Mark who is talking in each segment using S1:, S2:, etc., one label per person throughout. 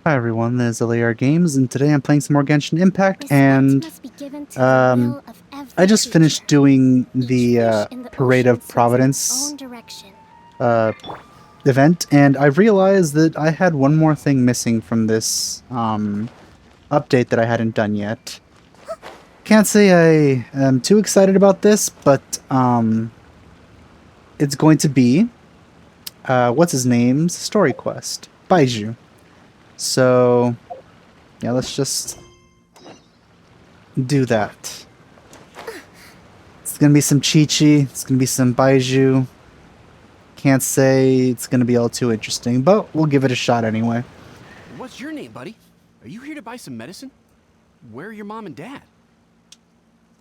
S1: Hi everyone, this is LAR Games, and today I'm playing some more Genshin Impact,
S2: Respect
S1: and
S2: must be given to the
S1: um,
S2: will of
S1: I
S2: every
S1: just
S2: creature.
S1: finished doing
S2: Each
S1: the
S2: fish in the
S1: Parade
S2: ocean
S1: of
S2: swims in its
S1: Providence
S2: own direction.
S1: uh, event, and I realized that I had one more thing missing from this update that I hadn't done yet. Can't say I am too excited about this, but it's going to be, what's his name's story quest, Baizhu. So, yeah, let's just do that. It's gonna be some Chi-Chi, it's gonna be some Baizhu. Can't say it's gonna be all too interesting, but we'll give it a shot anyway.
S3: What's your name, buddy? Are you here to buy some medicine? Where are your mom and dad?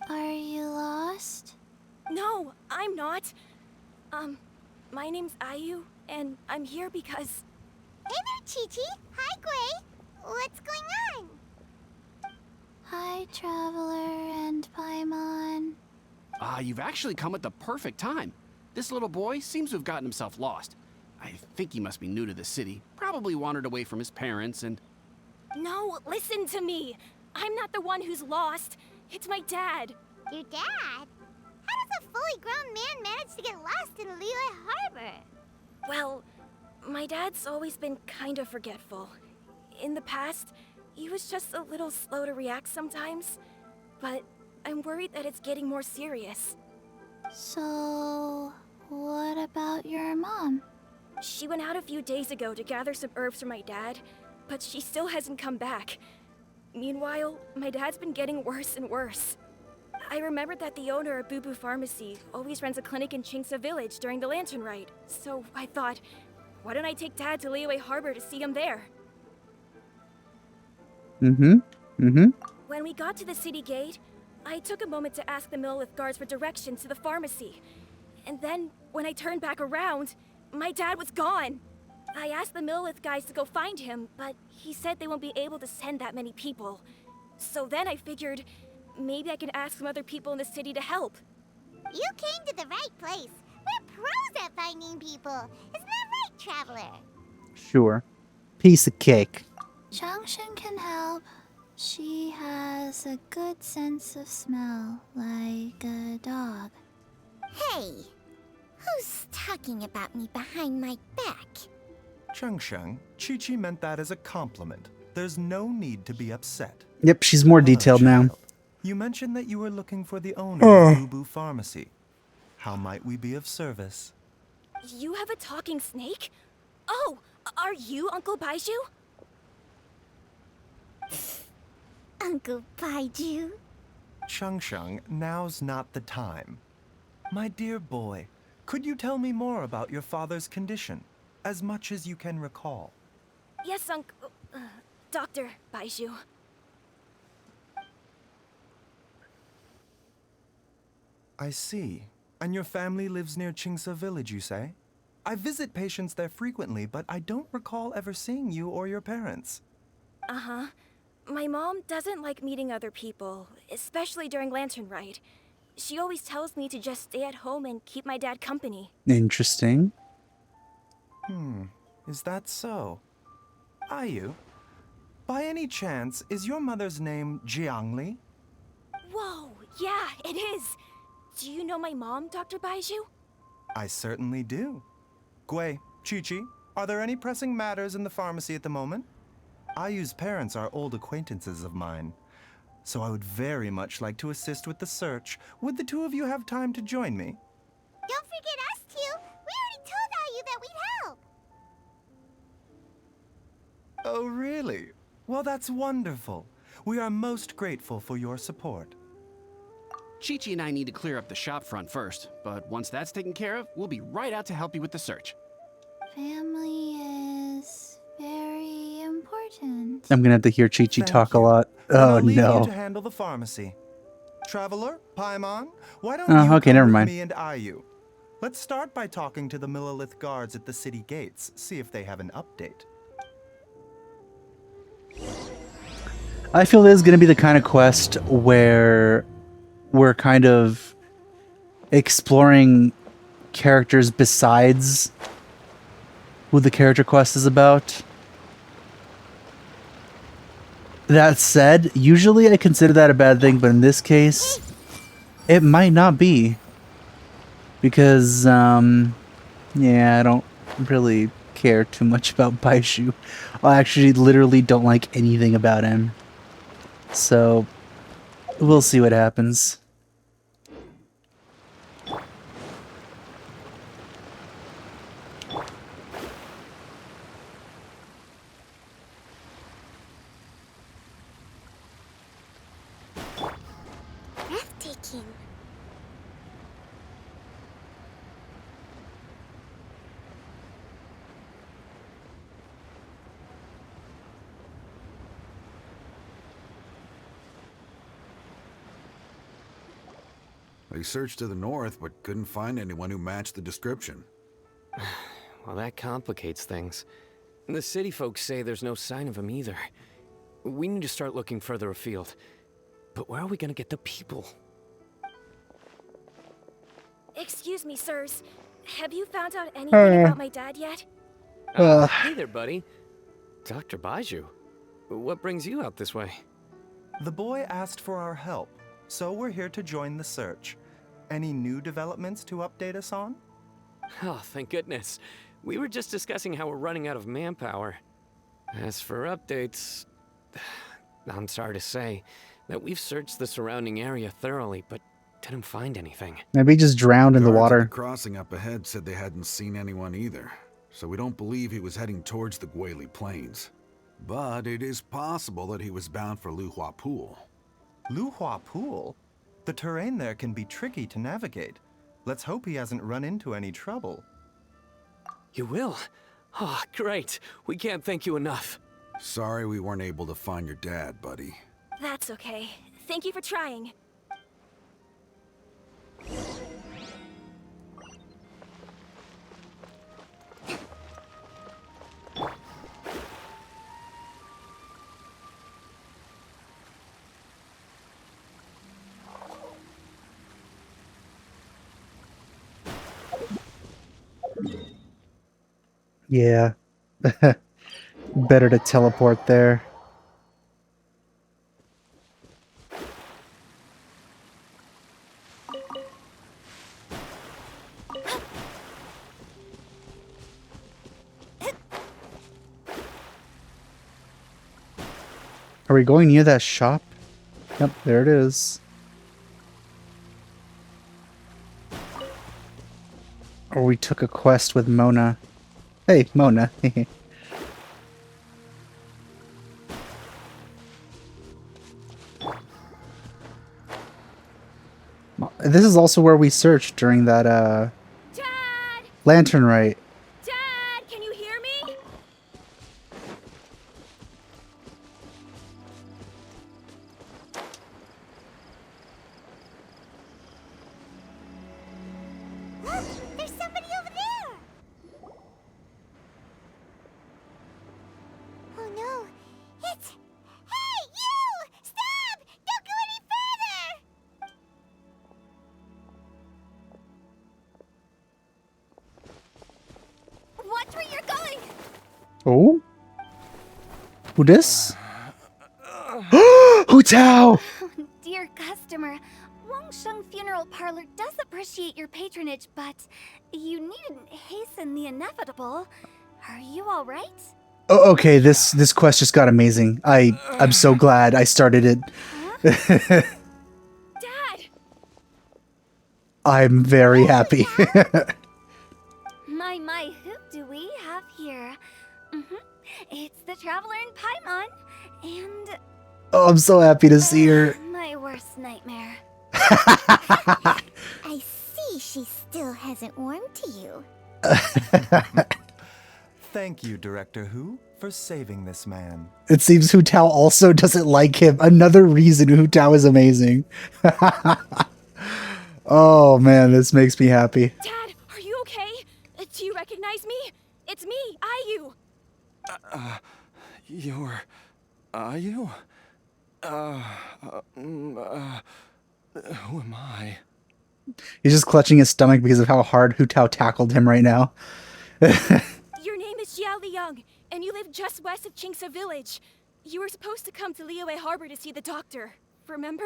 S2: Are you lost?
S4: No, I'm not. My name's Ayu, and I'm here because...
S5: Hey there, Chi-Chi. Hi, Gray. What's going on?
S2: Hi, Traveler and Paimon.
S3: You've actually come at the perfect time. This little boy seems to have gotten himself lost. I think he must be new to the city. Probably wandered away from his parents and...
S4: No, listen to me. I'm not the one who's lost. It's my dad.
S5: Your dad? How does a fully grown man manage to get lost in Liyue Harbor?
S4: Well, my dad's always been kind of forgetful. In the past, he was just a little slow to react sometimes. But I'm worried that it's getting more serious.
S2: So, what about your mom?
S4: She went out a few days ago to gather some herbs for my dad, but she still hasn't come back. Meanwhile, my dad's been getting worse and worse. I remembered that the owner of Boo Boo Pharmacy always runs a clinic in Chingsa Village during the Lantern Rite, so I thought, why don't I take Dad to Liyue Harbor to see him there? When we got to the city gate, I took a moment to ask the Millith guards for directions to the pharmacy. And then, when I turned back around, my dad was gone. I asked the Millith guys to go find him, but he said they won't be able to send that many people. So then I figured, maybe I could ask some other people in the city to help.
S5: You came to the right place. We're pros at finding people. Isn't that right, Traveler?
S1: Sure. Piece of cake.
S2: Changshan can help. She has a good sense of smell, like a dog.
S5: Hey, who's talking about me behind my back?
S6: Chengsheng, Chi-Chi meant that as a compliment. There's no need to be upset.
S1: Yep, she's more
S6: Hello,
S1: detailed now.
S6: child. You mentioned that you were looking for the owner of Boo Boo Pharmacy. How might we be of service?
S4: You have a talking snake? Oh, are you Uncle Baizhu?
S5: Uncle Baizhu?
S6: Chengsheng, now's not the time. My dear boy, could you tell me more about your father's condition, as much as you can recall?
S4: Yes, Dr. Baizhu.
S6: I see. And your family lives near Chingsa Village, you say? I visit patients there frequently, but I don't recall ever seeing you or your parents.
S4: Uh-huh. My mom doesn't like meeting other people, especially during Lantern Rite. She always tells me to just stay at home and keep my dad company.
S1: Interesting.
S6: Is that so? Ayu, by any chance, is your mother's name Jiangli?
S4: Whoa, yeah, it is. Do you know my mom, Dr. Baizhu?
S6: I certainly do. Gui, Chi-Chi, are there any pressing matters in the pharmacy at the moment? Ayu's parents are old acquaintances of mine, so I would very much like to assist with the search. Would the two of you have time to join me?
S5: Don't forget us two. We already told Ayu that we'd help.
S6: Oh, really? Well, that's wonderful. We are most grateful for your support.
S3: Chi-Chi and I need to clear up the shop front first, but once that's taken care of, we'll be right out to help you with the search.
S2: Family is very important.
S1: I'm gonna have to hear Chi-Chi
S6: Thank
S1: talk a
S6: you.
S1: lot.
S6: Then
S1: Oh
S6: I'll leave you
S1: no.
S6: to handle the pharmacy. Traveler, Paimon, why don't you
S1: Okay,
S6: come
S1: never
S6: with
S1: mind.
S6: me and Ayu? Let's start by talking to the Millilith guards at the city gates, see if they have an update.
S1: I feel this is gonna be the kind of quest where we're kind of exploring characters besides who the character quest is about. That said, usually I consider that a bad thing, but in this case, it might not be. Because, yeah, I don't really care too much about Baizhu. I actually literally don't like anything about him. So, we'll see what happens.
S5: Breathtaking.
S7: They searched to the north, but couldn't find anyone who matched the description.
S8: Well, that complicates things. The city folks say there's no sign of him either. We need to start looking further afield. But where are we gonna get the people?
S4: Excuse me, sirs. Have you found out anything about my dad yet?
S8: Hey there, buddy. Dr. Baizhu. What brings you out this way?
S6: The boy asked for our help, so we're here to join the search. Any new developments to update us on?
S8: Oh, thank goodness. We were just discussing how we're running out of manpower. As for updates, I'm sorry to say that we've searched the surrounding area thoroughly, but didn't find anything.
S1: Maybe he just drowned in the
S7: Guards at
S1: water.
S7: the crossing up ahead said they hadn't seen anyone either, so we don't believe he was heading towards the Guili Plains. But it is possible that he was bound for Luhua Pool.
S6: Luhua Pool? The terrain there can be tricky to navigate. Let's hope he hasn't run into any trouble.
S8: You will? Oh, great. We can't thank you enough.
S7: Sorry we weren't able to find your dad, buddy.
S4: That's okay. Thank you for trying.
S1: Yeah. Better to teleport there. Are we going near that shop? Yep, there it is. Or we took a quest with Mona. Hey, Mona. This is also where we searched during that
S4: Dad!
S1: lantern rite.
S4: Dad, can you hear me?
S5: There's somebody over there! Oh no, it's... Hey, you! Stop! Don't go any further!
S2: Watch where you're going!
S1: Oh? Who this? Hu Tao!
S2: Dear customer, Wangsheng Funeral Parlor does appreciate your patronage, but you needn't hasten the inevitable. Are you all right?
S1: Oh, okay, this quest just got amazing. I'm so glad I started it.
S4: Dad!
S1: I'm very happy.
S2: My, who do we have here? It's the Traveler in Paimon, and
S1: Oh, I'm so happy to see her.
S2: my worst nightmare.
S5: I see she still hasn't warmed to you.
S6: Thank you, Director Hu, for saving this man.
S1: It seems Hu Tao also doesn't like him. Another reason Hu Tao is amazing. Oh man, this makes me happy.
S4: Dad, are you okay? Do you recognize me? It's me, Ayu.
S9: Are you? Who am I?
S1: He's just clutching his stomach because of how hard Hu Tao tackled him right now.
S4: Your name is Xiao Liang, and you live just west of Qingse Village. You were supposed to come to Liyue Harbor to see the doctor, remember?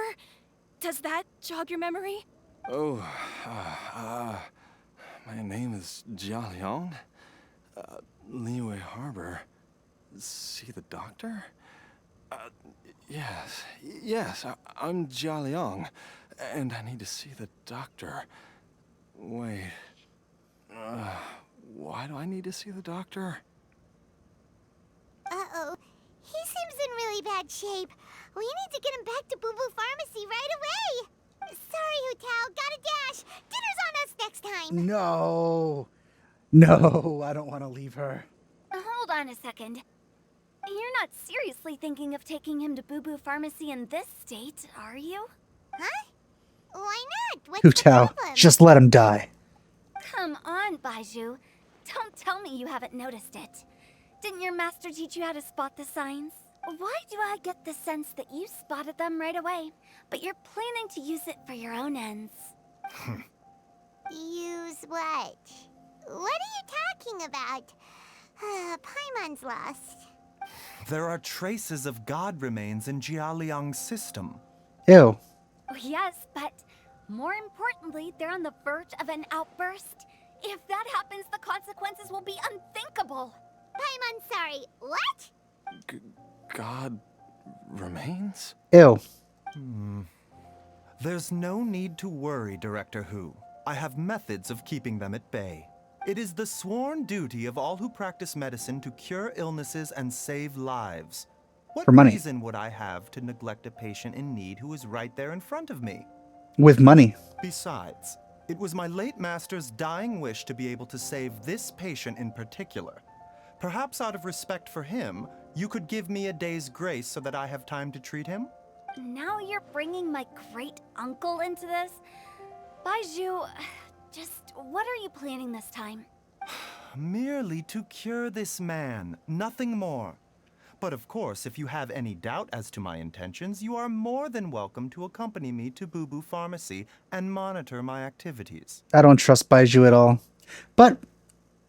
S4: Does that jog your memory?
S9: Oh, my name is Jia Liang. Liyue Harbor. See the doctor? Yes, I'm Jia Liang, and I need to see the doctor. Wait, why do I need to see the doctor?
S5: Uh-oh. He seems in really bad shape. We need to get him back to Boo Boo Pharmacy right away. Sorry, Hu Tao. Gotta dash. Dinner's on us next time.
S1: No. No, I don't want to leave her.
S2: Hold on a second. You're not seriously thinking of taking him to Boo Boo Pharmacy in this state, are you?
S5: Huh? Why not? What's
S1: Hu
S5: the
S1: Tao,
S5: problem?
S1: just let him die.
S2: Come on, Baizhu. Don't tell me you haven't noticed it. Didn't your master teach you how to spot the signs? Why do I get the sense that you spotted them right away, but you're planning to use it for your own ends?
S5: Use what? What are you talking about? Paimon's lost.
S6: There are traces of god remains in Jia Liang's system.
S1: Ew.
S2: Oh, yes, but more importantly, they're on the verge of an outburst. If that happens, the consequences will be unthinkable.
S5: Paimon, sorry. What?
S9: God remains?
S1: Ew.
S6: There's no need to worry, Director Hu. I have methods of keeping them at bay. It is the sworn duty of all who practice medicine to cure illnesses and save lives. What
S1: For money.
S6: reason would I have to neglect a patient in need who is right there in front of me?
S1: With money.
S6: Besides, it was my late master's dying wish to be able to save this patient in particular. Perhaps out of respect for him, you could give me a day's grace so that I have time to treat him?
S2: Now you're bringing my great-uncle into this? Baizhu, just what are you planning this time?
S6: Merely to cure this man, nothing more. But of course, if you have any doubt as to my intentions, you are more than welcome to accompany me to Boo Boo Pharmacy and monitor my activities.
S1: I don't trust Baizhu at all. But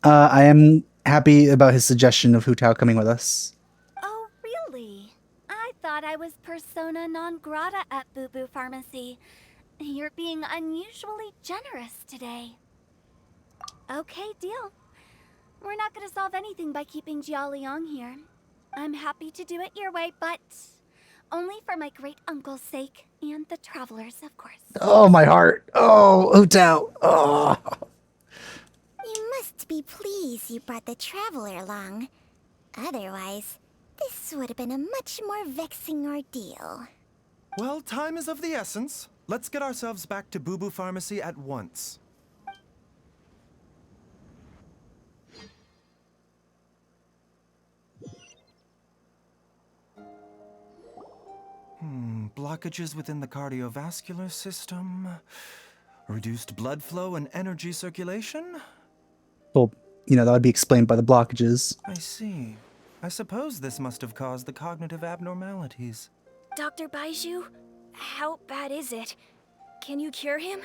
S1: I am happy about his suggestion of Hu Tao coming with us.
S2: Oh, really? I thought I was persona non grata at Boo Boo Pharmacy. You're being unusually generous today. Okay, deal. We're not gonna solve anything by keeping Jia Liang here. I'm happy to do it your way, but only for my great-uncle's sake and the travelers, of course.
S1: Oh, my heart. Oh, Hu Tao. Oh.
S5: You must be pleased you brought the traveler along. Otherwise, this would have been a much more vexing ordeal.
S6: Well, time is of the essence. Let's get ourselves back to Boo Boo Pharmacy at once. Blockages within the cardiovascular system, reduced blood flow and energy circulation?
S1: Well, that would be explained by the blockages.
S6: I see. I suppose this must have caused the cognitive abnormalities.
S4: Dr. Baizhu, how bad is it? Can you cure him?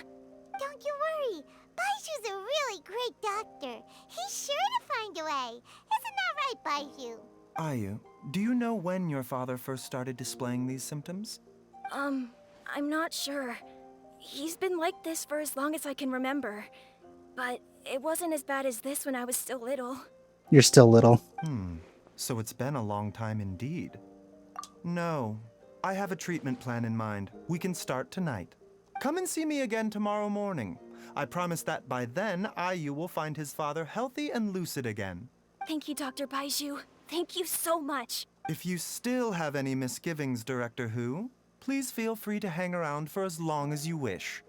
S5: Don't you worry. Baizhu's a really great doctor. He's sure to find a way. Isn't that right, Baizhu?
S6: Ayu, do you know when your father first started displaying these symptoms?
S4: I'm not sure. He's been like this for as long as I can remember. But it wasn't as bad as this when I was still little.
S1: You're still little.
S6: So it's been a long time indeed. No, I have a treatment plan in mind. We can start tonight. Come and see me again tomorrow morning. I promise that by then, Ayu will find his father healthy and lucid again.
S4: Thank you, Dr. Baizhu. Thank you so much.
S6: If you still have any misgivings, Director Hu, please feel free to hang around for as long as you wish.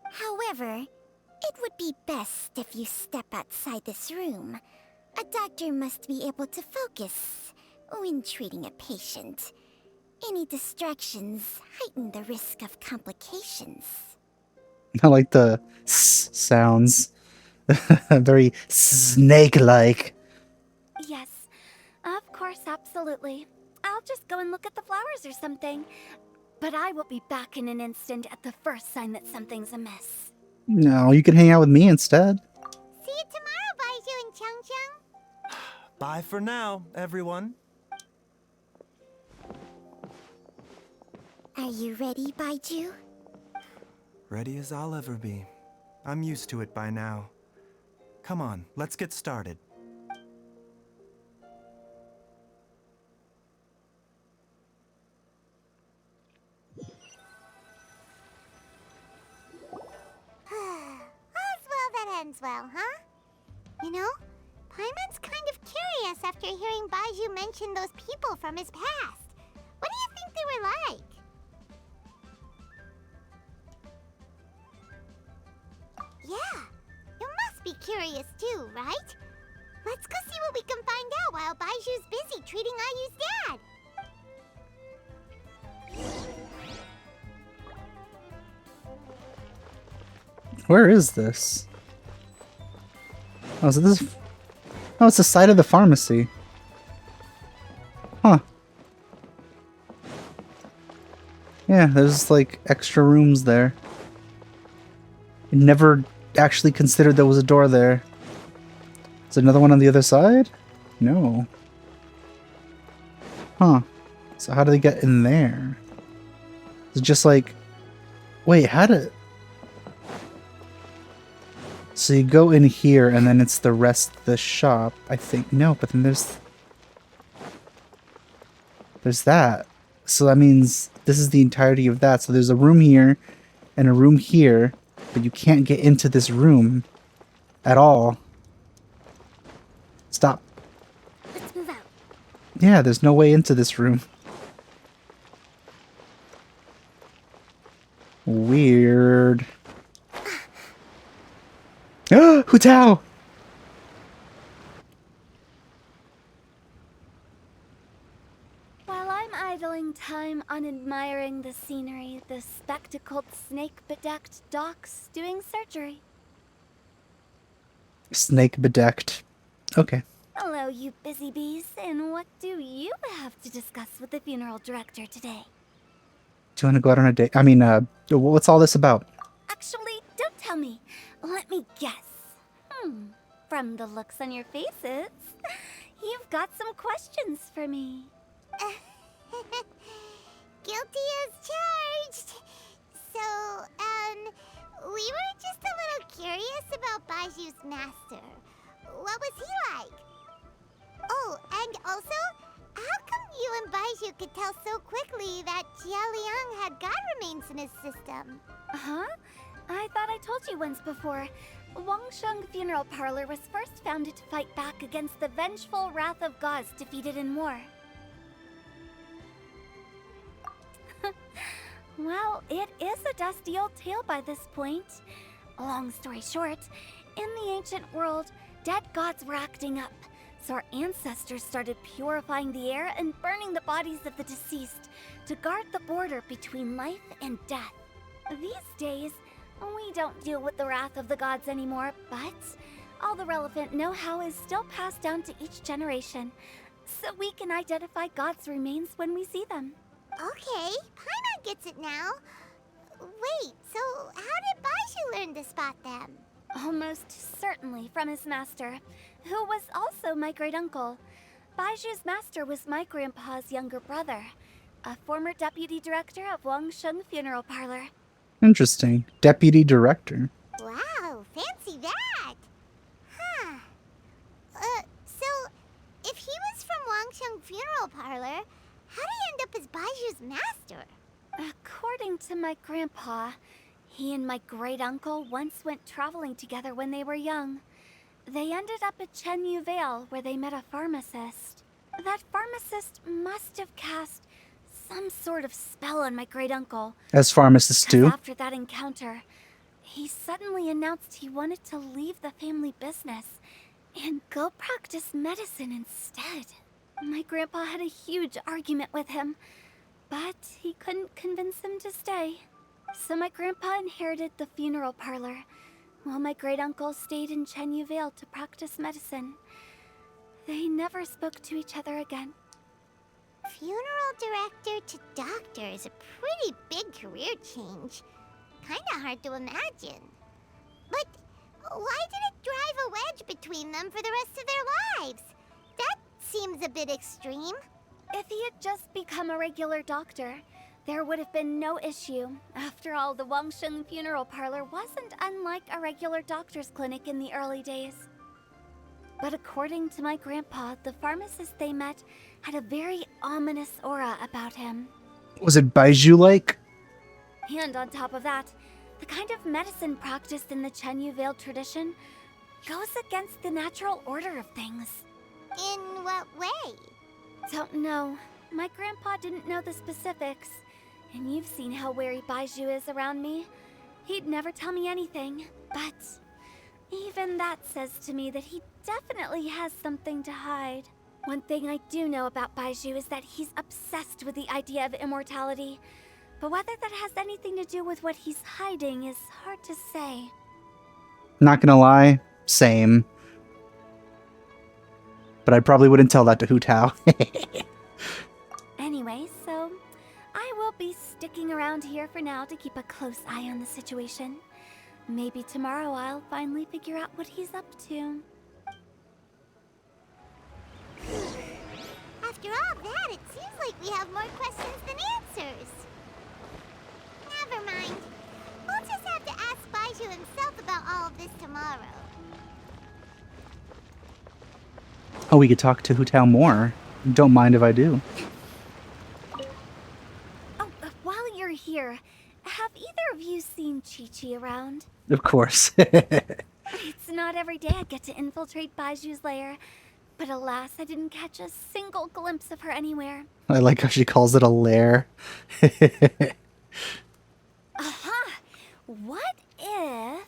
S5: However, it would be best if you step outside this room. A doctor must be able to focus when treating a patient. Any distractions heighten the risk of complications.
S1: I like the sounds. Very snake-like.
S2: Yes, of course, absolutely. I'll just go and look at the flowers or something. But I will be back in an instant at the first sign that something's amiss.
S1: No, you can hang out with me instead.
S5: See you tomorrow, Baizhu and Chang Chang.
S6: Bye for now, everyone.
S5: Are you ready, Baizhu?
S6: Ready as I'll ever be. I'm used to it by now. Come on, let's get started.
S5: All's well that ends well, huh? You know, Paimon's kind of curious after hearing Baizhu mention those people from his past. What do you think they were like? Yeah, you must be curious too, right? Let's go see what we can find out while Baizhu's busy treating Ayu's dad.
S1: Where is this? Oh, so this is... Oh, it's the side of the pharmacy. Huh. Yeah, there's like extra rooms there. I never actually considered there was a door there. Is there another one on the other side? No. Huh. So how do they get in there? It's just like... Wait, how did... So you go in here and then it's the rest of the shop, I think. No, but then there's that. So that means this is the entirety of that. So there's a room here and a room here, but you can't get into this room at all. Stop.
S2: Let's move out.
S1: Yeah, there's no way into this room. Weird. Hu Tao!
S2: While I'm idling time on admiring the scenery, the spectacled snake-bedecked doc's doing surgery.
S1: Snake bedecked. Okay.
S2: Hello, you busy bees, and what do you have to discuss with the funeral director today?
S1: Do you want to go out on a date? I mean, what's all this about?
S2: Actually, don't tell me. Let me guess. From the looks on your faces, you've got some questions for me.
S5: Guilty as charged. So, we were just a little curious about Baizhu's master. What was he like? Oh, and also, how come you and Baizhu could tell so quickly that Jia Liang had god remains in his system?
S2: Huh? I thought I told you once before. Wangsheng Funeral Parlor was first founded to fight back against the vengeful wrath of gods defeated in war. Well, it is a dusty old tale by this point. Long story short, in the ancient world, dead gods were acting up, so our ancestors started purifying the air and burning the bodies of the deceased to guard the border between life and death. These days, we don't deal with the wrath of the gods anymore, but all the relevant know-how is still passed down to each generation, so we can identify gods' remains when we see them.
S5: Okay, Paimon gets it now. Wait, so how did Baizhu learn to spot them?
S2: Almost certainly from his master, who was also my great-uncle. Baizhu's master was my grandpa's younger brother, a former deputy director of Wangsheng Funeral Parlor.
S1: Interesting. Deputy director.
S5: Wow, fancy that! Huh. So, if he was from Wangsheng Funeral Parlor, how did he end up as Baizhu's master?
S2: According to my grandpa, he and my great-uncle once went traveling together when they were young. They ended up at Chenyu Vale, where they met a pharmacist. That pharmacist must have cast some sort of spell on my great-uncle.
S1: As pharmacists do.
S2: After that encounter, he suddenly announced he wanted to leave the family business and go practice medicine instead. My grandpa had a huge argument with him, but he couldn't convince him to stay. So my grandpa inherited the funeral parlor, while my great-uncle stayed in Chenyu Vale to practice medicine. They never spoke to each other again.
S5: Funeral director to doctor is a pretty big career change. Kinda hard to imagine. But why did it drive a wedge between them for the rest of their lives? That seems a bit extreme.
S2: If he had just become a regular doctor, there would have been no issue. After all, the Wangsheng funeral parlor wasn't unlike a regular doctor's clinic in the early days. But according to my grandpa, the pharmacist they met had a very ominous aura about him.
S1: Was it Baizhu-like?
S2: And on top of that, the kind of medicine practiced in the Chenyu Vale tradition goes against the natural order of things.
S5: In what way?
S2: Don't know. My grandpa didn't know the specifics. And you've seen how wary Baizhu is around me. He'd never tell me anything. But even that says to me that he definitely has something to hide. One thing I do know about Baizhu is that he's obsessed with the idea of immortality. But whether that has anything to do with what he's hiding is hard to say.
S1: Not gonna lie, same. But I probably wouldn't tell that to Hu Tao.
S2: Anyway, so I will be sticking around here for now to keep a close eye on the situation. Maybe tomorrow I'll finally figure out what he's up to.
S5: After all that, it seems like we have more questions than answers. Never mind. We'll just have to ask Baizhu himself about all of this tomorrow.
S1: Oh, we could talk to Hu Tao more. Don't mind if I do.
S2: Oh, while you're here, have either of you seen Chi-Chi around?
S1: Of course.
S2: It's not every day I get to infiltrate Baiju's lair, but alas, I didn't catch a single glimpse of her anywhere.
S1: I like how she calls it a lair.
S2: Aha! What if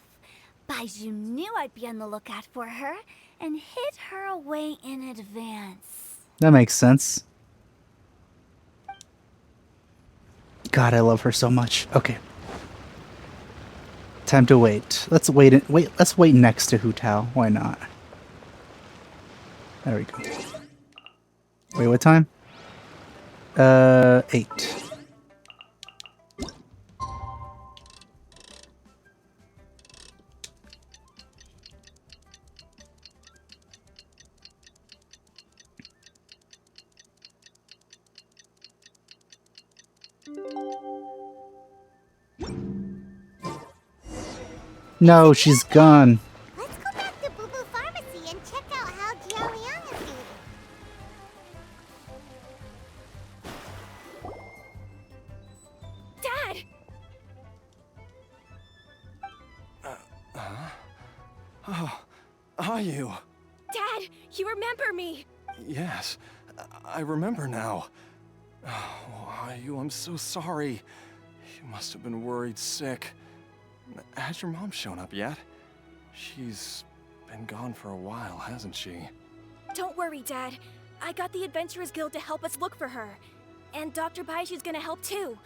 S2: Baizhu knew I'd be on the lookout for her and hid her away in advance?
S1: That makes sense. God, I love her so much. Okay. Time to wait. Let's wait next to Hu Tao. Why not? There we go. Wait, what time? 8. No, she's gone.
S5: Let's go back to Boo Boo Pharmacy and check out how Jiao Liang is doing.
S4: Dad!
S9: Oh, are you?
S4: Dad, you remember me!
S9: Yes, I remember now. Oh, are you? I'm so sorry. You must have been worried sick. Has your mom shown up yet? She's been gone for a while, hasn't she?
S4: Don't worry, Dad. I got the Adventurers Guild to help us look for her. And Dr. Baiju's gonna help too.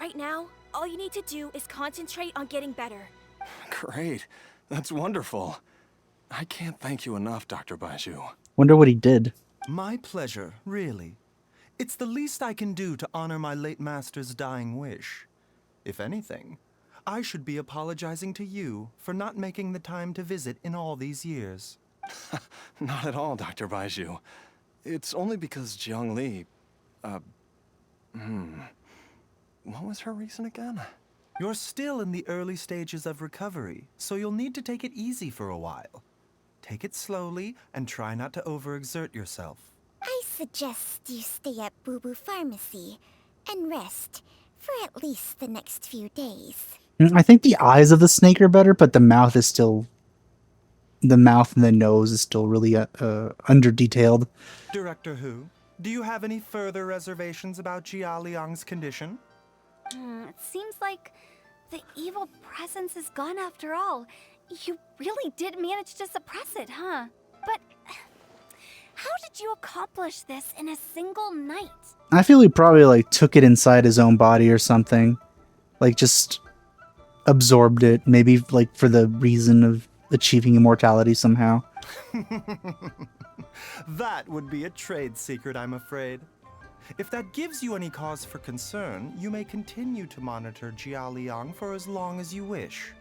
S4: Right now, all you need to do is concentrate on getting better.
S9: Great. That's wonderful. I can't thank you enough, Dr. Baizhu.
S1: Wonder what he did.
S6: My pleasure, really. It's the least I can do to honor my late master's dying wish. If anything, I should be apologizing to you for not making the time to visit in all these years.
S9: Not at all, Dr. Baizhu. It's only because Jiang Li... What was her reason again?
S6: You're still in the early stages of recovery, so you'll need to take it easy for a while. Take it slowly and try not to overexert yourself.
S5: I suggest you stay at Boo Boo Pharmacy and rest for at least the next few days.
S1: I think the eyes of the snake are better, but the mouth is still... The mouth and the nose is still really under-detailed.
S6: Director Hu, do you have any further reservations about Jiao Liang's condition?
S2: It seems like the evil presence is gone after all. You really did manage to suppress it, huh? But how did you accomplish this in a single night?
S1: I feel he probably, like, took it inside his own body or something. Like, just absorbed it. Maybe, like, for the reason of achieving immortality somehow.
S6: That would be a trade secret, I'm afraid. If that gives you any cause for concern, you may continue to monitor Jiao Liang for as long as you wish.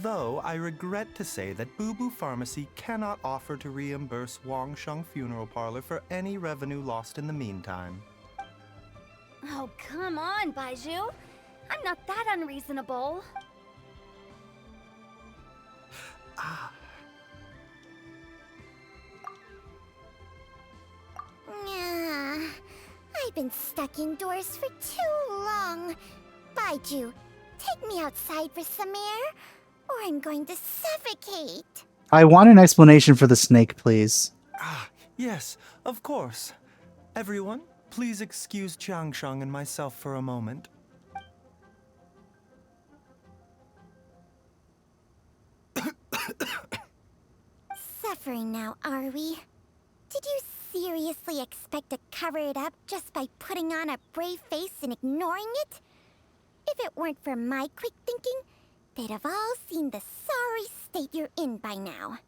S6: Though I regret to say that Boo Boo Pharmacy cannot offer to reimburse Wangsheng Funeral Parlor for any revenue lost in the meantime.
S2: Oh, come on, Baizhu. I'm not that unreasonable.
S5: I've been stuck indoors for too long. Baizhu, take me outside for some air, or I'm going to suffocate.
S1: I want an explanation for the snake, please.
S6: Yes, of course. Everyone, please excuse Changsheng and myself for a moment.
S5: Suffering now, are we? Did you seriously expect to cover it up just by putting on a brave face and ignoring it? If it weren't for my quick thinking, they'd have all seen the sorry state you're in by now.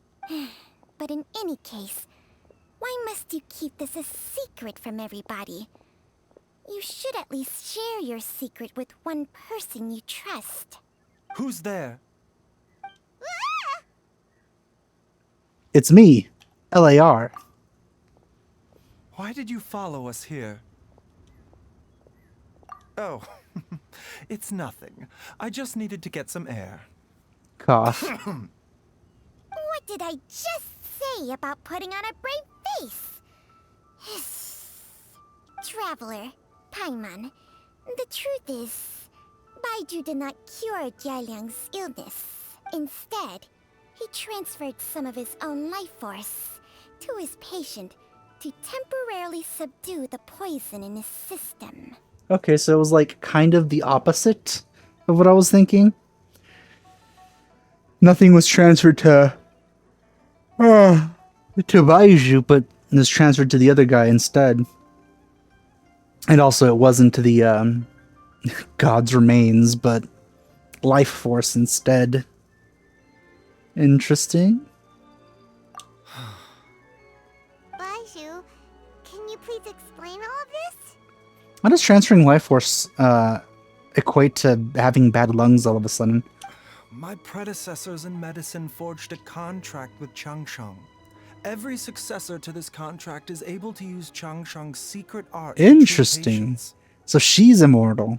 S5: But in any case, why must you keep this a secret from everybody? You should at least share your secret with one person you trust.
S6: Who's there?
S1: It's me, LAR.
S6: Why did you follow us here? Oh, it's nothing. I just needed to get some air.
S1: Cough.
S5: What did I just say about putting on a brave face? Traveler, Paimon, the truth is, Baizhu did not cure Jialiang's illness. Instead, he transferred some of his own life force to his patient to temporarily subdue the poison in his system.
S1: Okay, so it was like kind of the opposite of what I was thinking. Nothing was transferred to Baizhu, but it was transferred to the other guy instead. And also it wasn't to the God's remains, but life force instead. Interesting.
S5: Baizhu, can you please explain all of this?
S1: How does transferring life force equate to having bad lungs all of a sudden?
S6: My predecessors in medicine forged a contract with Changsheng. Every successor to this contract is able to use Changsheng's secret art to treat
S1: Interesting.
S6: patients.
S1: So she's immortal.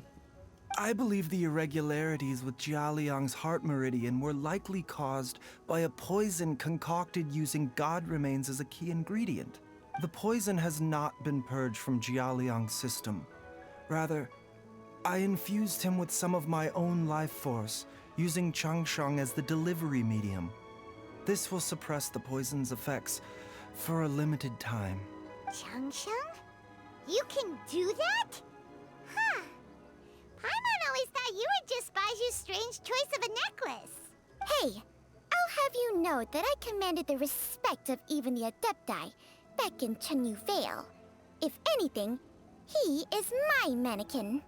S6: I believe the irregularities with Jialiang's heart meridian were likely caused by a poison concocted using god remains as a key ingredient. The poison has not been purged from Jialiang's system. Rather, I infused him with some of my own life force, using Changsheng as the delivery medium. This will suppress the poison's effects for a limited time.
S5: Changsheng? You can do that? Huh. Paimon always thought you were just Baizhu's strange choice of a necklace. Hey, I'll have you know that I commanded the respect of even the Adepti back in Chenyu Vale. If anything, he is my mannequin.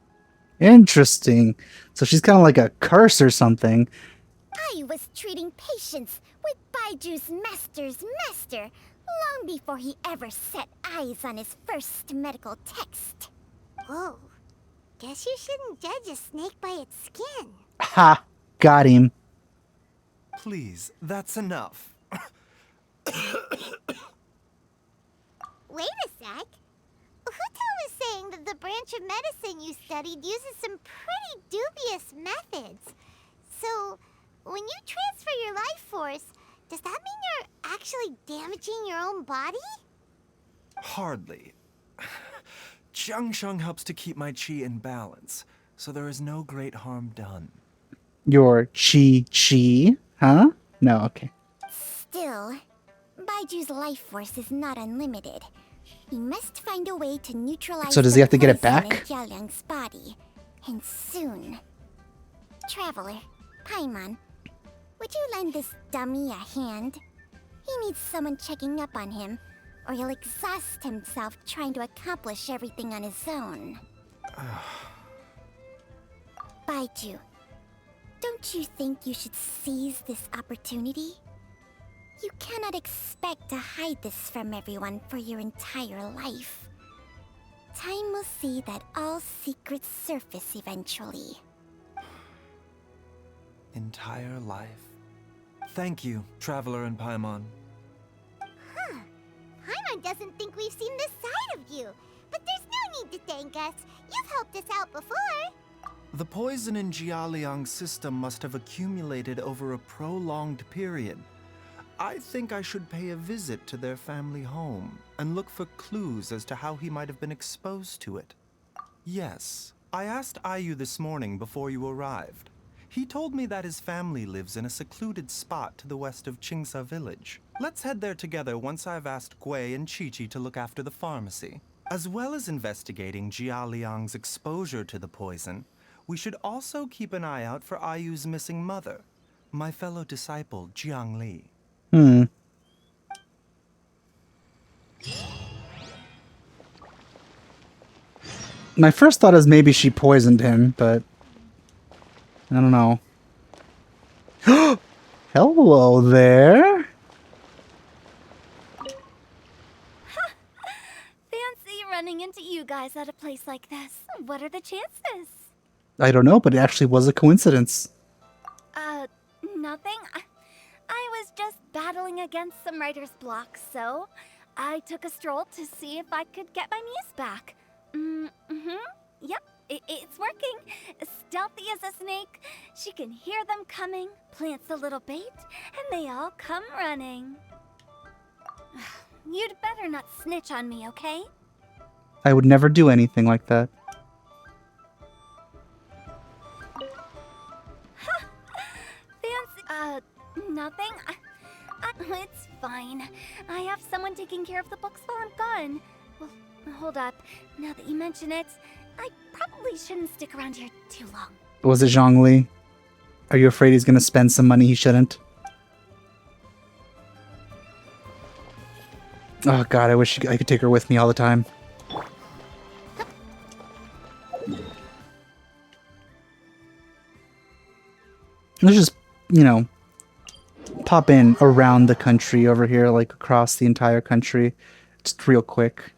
S1: Interesting. So she's kind of like a curse or something.
S5: I was treating patients with Baiju's master's master long before he ever set eyes on his first medical text. Whoa. Guess you shouldn't judge a snake by its skin.
S1: Ha! Got him.
S6: Please, that's enough.
S5: Wait a sec. Hu Tao was saying that the branch of medicine you studied uses some pretty dubious methods. So, when you transfer your life force, does that mean you're actually damaging your own body?
S6: Hardly. Changsheng helps to keep my chi in balance, so there is no great harm done.
S1: Your chi? Huh? No, okay.
S5: Still, Baiju's life force is not unlimited. He must find a way to neutralize
S1: So does
S5: the
S1: he have to get it
S5: poison in
S1: back?
S5: Jialiang's body, and soon. Traveler, Paimon, would you lend this dummy a hand? He needs someone checking up on him, or he'll exhaust himself trying to accomplish everything on his own. Baizhu, don't you think you should seize this opportunity? You cannot expect to hide this from everyone for your entire life. Time will see that all secrets surface eventually.
S6: Entire life. Thank you, Traveler and Paimon.
S5: Paimon doesn't think we've seen this side of you, but there's no need to thank us. You've helped us out before.
S6: The poison in Jialiang's system must have accumulated over a prolonged period. I think I should pay a visit to their family home and look for clues as to how he might have been exposed to it. Yes, I asked Ayu this morning before you arrived. He told me that his family lives in a secluded spot to the west of Qingsa village. Let's head there together once I've asked Gui and Qiqi to look after the pharmacy. As well as investigating Jialiang's exposure to the poison, we should also keep an eye out for Ayu's missing mother, my fellow disciple, Jiangli.
S1: My first thought is maybe she poisoned him, but I don't know. Hello there.
S2: Fancy running into you guys at a place like this. What are the chances?
S1: I don't know, but it actually was a coincidence.
S2: Nothing. I was just battling against some writer's block, so I took a stroll to see if I could get my muse back. Yep, it's working. Stealthy as a snake. She can hear them coming, plants a little bait, and they all come running. You'd better not snitch on me, okay?
S1: I would never do anything like that.
S2: Fancy. Nothing. It's fine. I have someone taking care of the books while I'm gone. Well, hold up. Now that you mention it, I probably shouldn't stick around here too long.
S1: Was it Zhongli? Are you afraid he's gonna spend some money he shouldn't? Oh god, I wish I could take her with me all the time. Let's just, you know, pop in around the country over here, like across the entire country. Just real quick.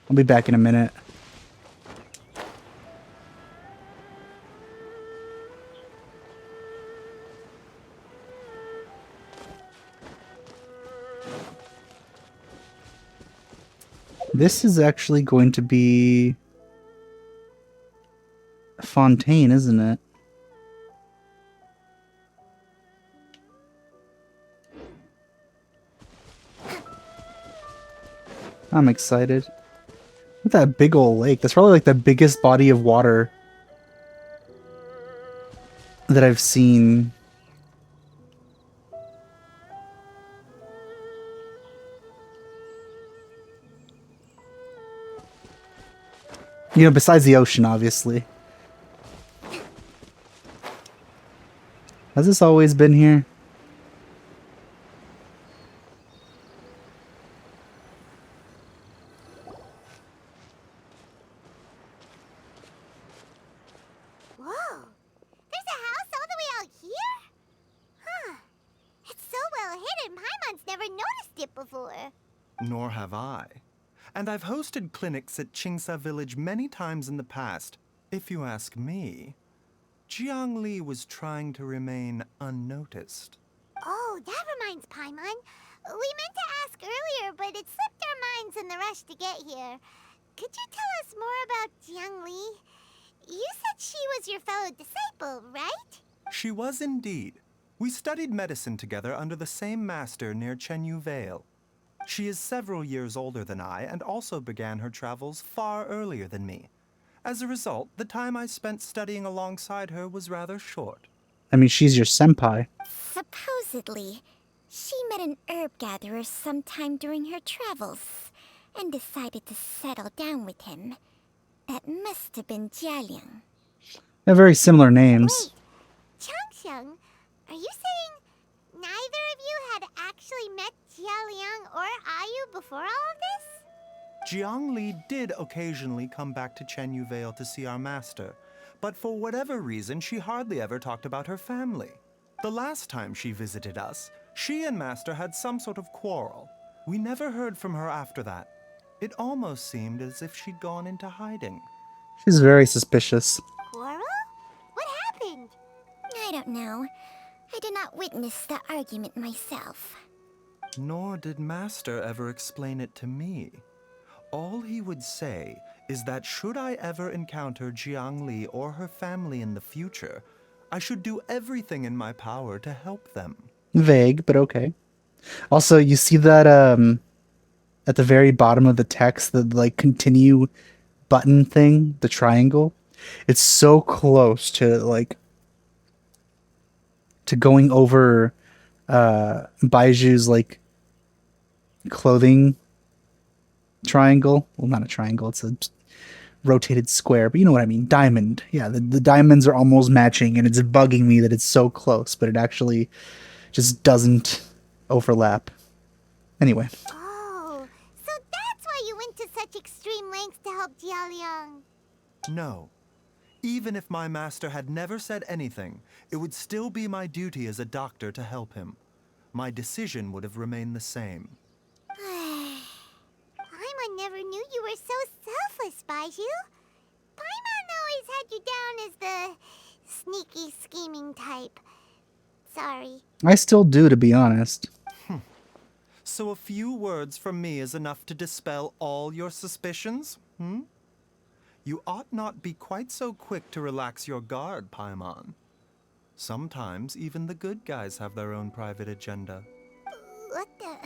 S1: I'll be back in a minute. This is actually going to be a fontaine, isn't it? I'm excited. Look at that big old lake. That's probably like the biggest body of water that I've seen. You know, besides the ocean, obviously. Has this always been here?
S5: Whoa! There's a house all the way out here? Huh. It's so well hidden, Paimon's never noticed it before.
S6: Nor have I. And I've hosted clinics at Qingsa Village many times in the past. If you ask me, Jiangli was trying to remain unnoticed.
S5: Oh, that reminds Paimon. We meant to ask earlier, but it slipped our minds in the rush to get here. Could you tell us more about Jiangli? You said she was your fellow disciple, right?
S6: She was indeed. We studied medicine together under the same master near Chenyu Vale. She is several years older than I and also began her travels far earlier than me. As a result, the time I spent studying alongside her was rather short.
S1: I mean, she's your senpai.
S5: Supposedly, she met an herb gatherer sometime during her travels and decided to settle down with him. That must have been Jialiang.
S1: They have very similar names.
S5: Wait, Changxiang, are you saying neither of you had actually met Jialiang or Ayu before all of this?
S6: Jiangli did occasionally come back to Chenyu Vale to see our master, but for whatever reason, she hardly ever talked about her family. The last time she visited us, she and master had some sort of quarrel. We never heard from her after that. It almost seemed as if she'd gone into hiding.
S1: She's very suspicious.
S5: Quarrel? What happened? I don't know. I did not witness the argument myself.
S6: Nor did master ever explain it to me. All he would say is that should I ever encounter Jiangli or her family in the future, I should do everything in my power to help them.
S1: Vague, but okay. Also, you see that at the very bottom of the text, the like continue button thing, the triangle. It's so close to like to going over Baiju's like clothing triangle. Well, not a triangle, it's a rotated square, but you know what I mean. Diamond. Yeah, the diamonds are almost matching, and it's bugging me that it's so close, but it actually just doesn't overlap. Anyway.
S5: Oh, so that's why you went to such extreme lengths to help Jialiang.
S6: No. Even if my master had never said anything, it would still be my duty as a doctor to help him. My decision would have remained the same.
S5: Paimon never knew you were so selfless, Baizhu. Paimon always had you down as the sneaky, scheming type. Sorry.
S1: I still do, to be honest.
S6: So a few words from me is enough to dispel all your suspicions? You ought not be quite so quick to relax your guard, Paimon. Sometimes even the good guys have their own private agenda.
S5: What the...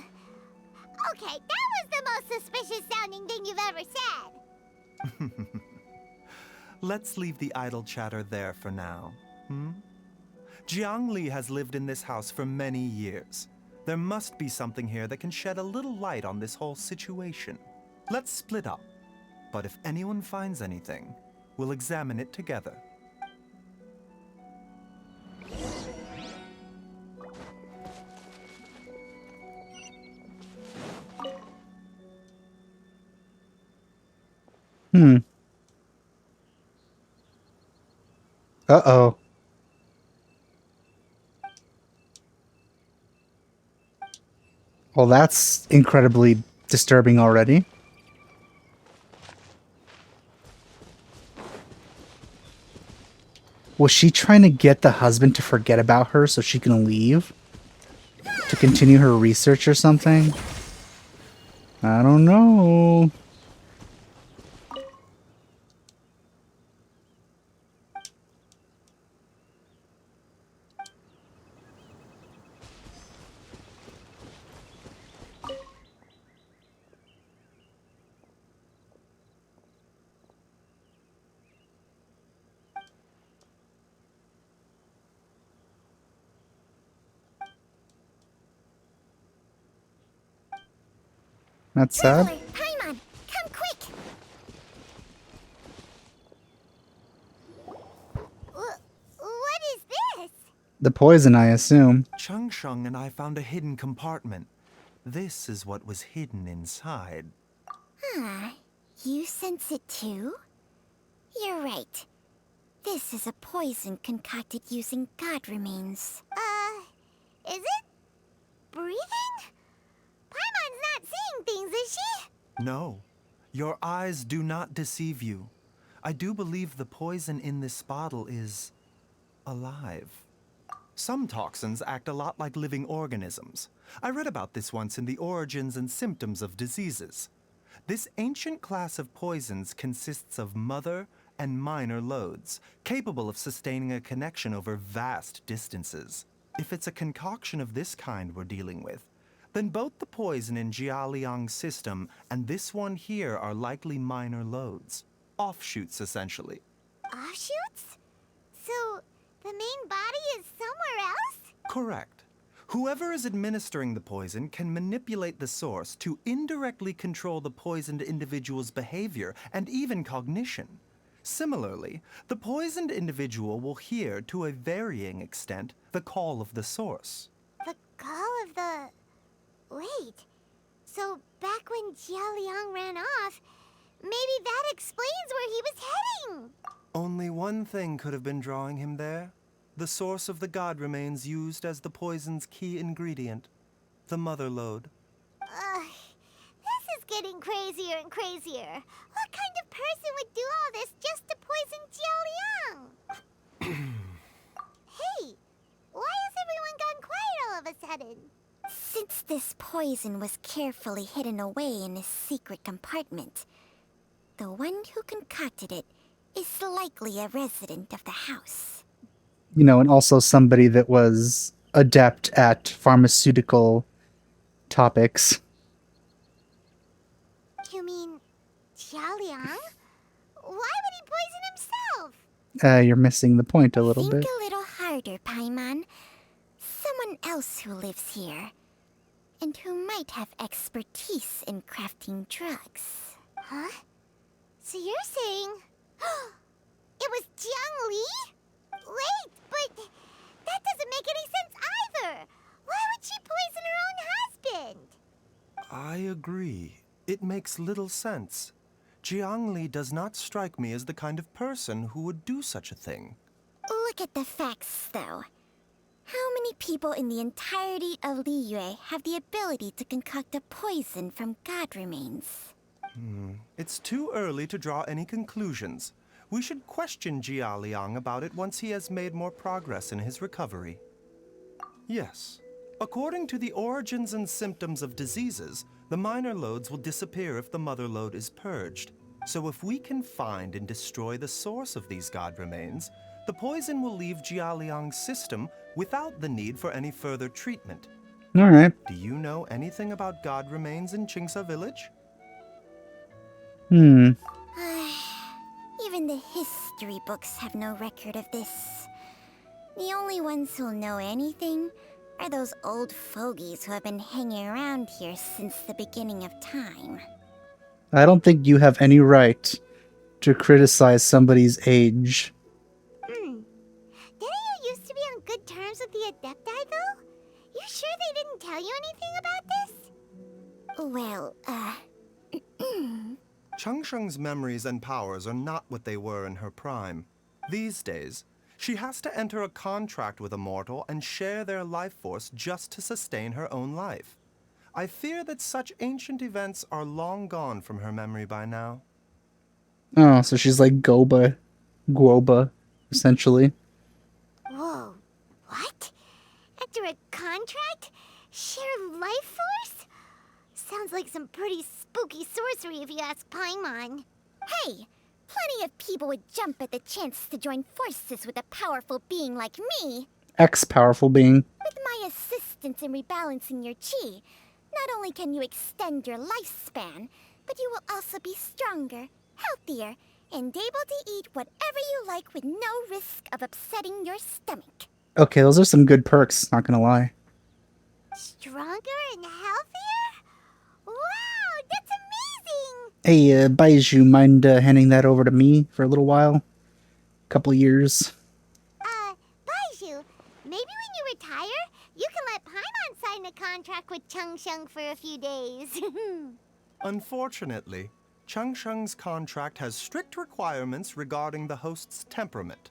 S5: Okay, that was the most suspicious sounding thing you've ever said.
S6: Let's leave the idle chatter there for now. Jiangli has lived in this house for many years. There must be something here that can shed a little light on this whole situation. Let's split up. But if anyone finds anything, we'll examine it together.
S1: Uh-oh. Well, that's incredibly disturbing already. Was she trying to get the husband to forget about her so she can leave? To continue her research or something? I don't know. That's sad.
S5: Paimon, come quick! What is this?
S1: The poison, I assume.
S6: Changsheng and I found a hidden compartment. This is what was hidden inside.
S5: You sense it too? You're right. This is a poison concocted using god remains. Is it? Breathing? Paimon's not seeing things, is she?
S6: No, your eyes do not deceive you. I do believe the poison in this bottle is alive. Some toxins act a lot like living organisms. I read about this once in the Origins and Symptoms of Diseases. This ancient class of poisons consists of mother and minor loads, capable of sustaining a connection over vast distances. If it's a concoction of this kind we're dealing with, then both the poison in Jialiang's system and this one here are likely minor loads. Offshoots, essentially.
S5: Offshoots? So, the main body is somewhere else?
S6: Correct. Whoever is administering the poison can manipulate the source to indirectly control the poisoned individual's behavior and even cognition. Similarly, the poisoned individual will hear, to a varying extent, the call of the source.
S5: The call of the... Wait. So, back when Jialiang ran off, maybe that explains where he was heading!
S6: Only one thing could have been drawing him there. The source of the god remains used as the poison's key ingredient. The mother lode.
S5: This is getting crazier and crazier. What kind of person would do all this just to poison Jialiang? Hey, why has everyone gone quiet all of a sudden? Since this poison was carefully hidden away in a secret compartment. The one who concocted it is likely a resident of the house.
S1: You know, and also somebody that was adept at pharmaceutical topics.
S5: You mean Jialiang? Why would he poison himself?
S1: You're missing the point a little
S5: Think
S1: bit.
S5: a little harder, Paimon. Someone else who lives here, and who might have expertise in crafting drugs. Huh? So you're saying it was Jiang Li? Wait, but that doesn't make any sense either. Why would she poison her own husband?
S6: I agree. It makes little sense. Jiang Li does not strike me as the kind of person who would do such a thing.
S5: Look at the facts, though. How many people in the entirety of Liyue have the ability to concoct a poison from god remains?
S6: It's too early to draw any conclusions. We should question Jia Liang about it once he has made more progress in his recovery. Yes. According to the origins and symptoms of diseases, the minor loads will disappear if the mother load is purged. So if we can find and destroy the source of these god remains, the poison will leave Jia Liang's system without the need for any further treatment.
S1: All right.
S6: Do you know anything about god remains in Qingsa village?
S1: Hmm.
S5: Even the history books have no record of this. The only ones who'll know anything are those old fogies who have been hanging around here since the beginning of time.
S1: I don't think you have any right to criticize somebody's age.
S5: Didn't you used to be on good terms with the Adepti, though? You sure they didn't tell you anything about this? Well,
S6: Changsheng's memories and powers are not what they were in her prime. These days, she has to enter a contract with a mortal and share their life force just to sustain her own life. I fear that such ancient events are long gone from her memory by now.
S1: Oh, so she's like Guoba, essentially.
S5: Whoa, what? Enter a contract? Share life force? Sounds like some pretty spooky sorcery if you ask Paimon. Hey, plenty of people would jump at the chance to join forces with a powerful being like me.
S1: Ex-powerful being.
S5: With my assistance in rebalancing your chi, not only can you extend your lifespan, but you will also be stronger, healthier, and able to eat whatever you like with no risk of upsetting your stomach.
S1: Okay, those are some good perks, not gonna lie.
S5: Stronger and healthier? Wow, that's amazing!
S1: Hey, Baizhu, mind handing that over to me for a little while? Couple years.
S5: Baizhu, maybe when you retire, you can let Paimon sign a contract with Changsheng for a few days.
S6: Unfortunately, Changsheng's contract has strict requirements regarding the host's temperament.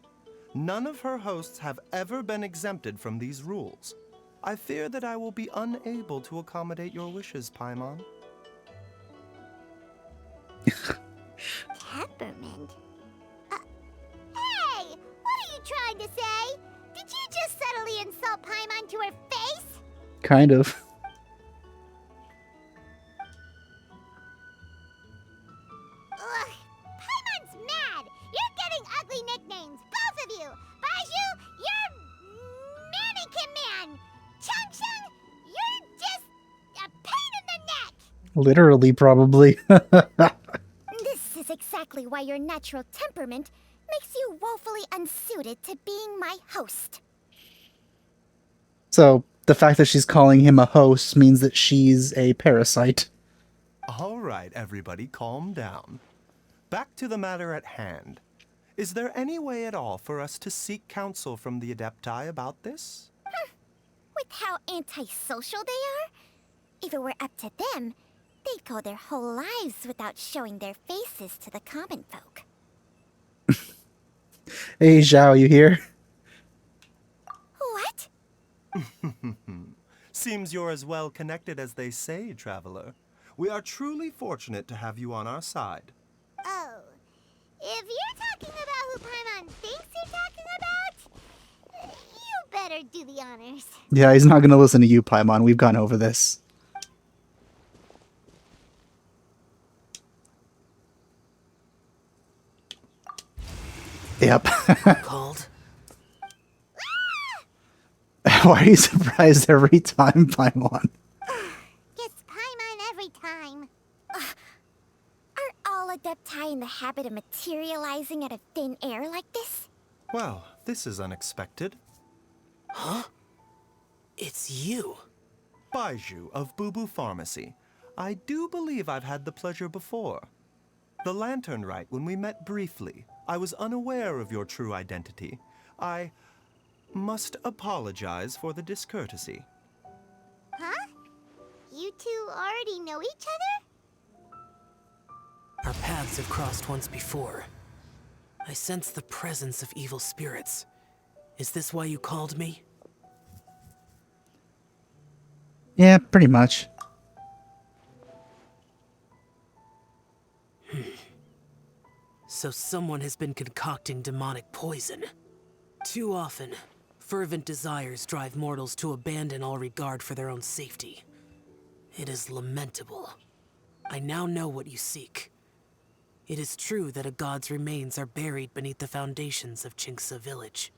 S6: None of her hosts have ever been exempted from these rules. I fear that I will be unable to accommodate your wishes, Paimon.
S5: Temperament? Hey! What are you trying to say? Did you just subtly insult Paimon to her face?
S1: Kind of.
S5: Ugh! Paimon's mad! You're getting ugly nicknames, both of you! Baizhu, you're Mannequin Man! Changsheng, you're just a pain in the neck!
S1: Literally, probably.
S5: This is exactly why your natural temperament makes you woefully unsuited to being my host.
S1: So, the fact that she's calling him a host means that she's a parasite.
S6: All right, everybody, calm down. Back to the matter at hand. Is there any way at all for us to seek counsel from the Adepti about this?
S5: With how antisocial they are? If it were up to them, they'd go their whole lives without showing their faces to the common folk.
S1: Hey, Zhao, you here?
S5: What?
S6: Seems you're as well connected as they say, traveler. We are truly fortunate to have you on our side.
S5: Oh, if you're talking about who Paimon thinks you're talking about, you better do the honors.
S1: Yeah, he's not gonna listen to you, Paimon. We've gone over this. Yep.
S8: Called?
S1: Why are you surprised every time, Paimon?
S5: Gets Paimon every time. Are all Adepti in the habit of materializing out of thin air like this?
S6: Well, this is unexpected.
S8: Huh? It's you.
S6: Baizhu of Bubu Pharmacy. I do believe I've had the pleasure before. The Lantern Rite, when we met briefly, I was unaware of your true identity. I must apologize for the discourtesy.
S5: Huh? You two already know each other?
S8: Our paths have crossed once before. I sense the presence of evil spirits. Is this why you called me?
S1: Yeah, pretty much.
S8: So someone has been concocting demonic poison. Too often, fervent desires drive mortals to abandon all regard for their own safety. It is lamentable. I now know what you seek. It is true that a god's remains are buried beneath the foundations of Qingce village.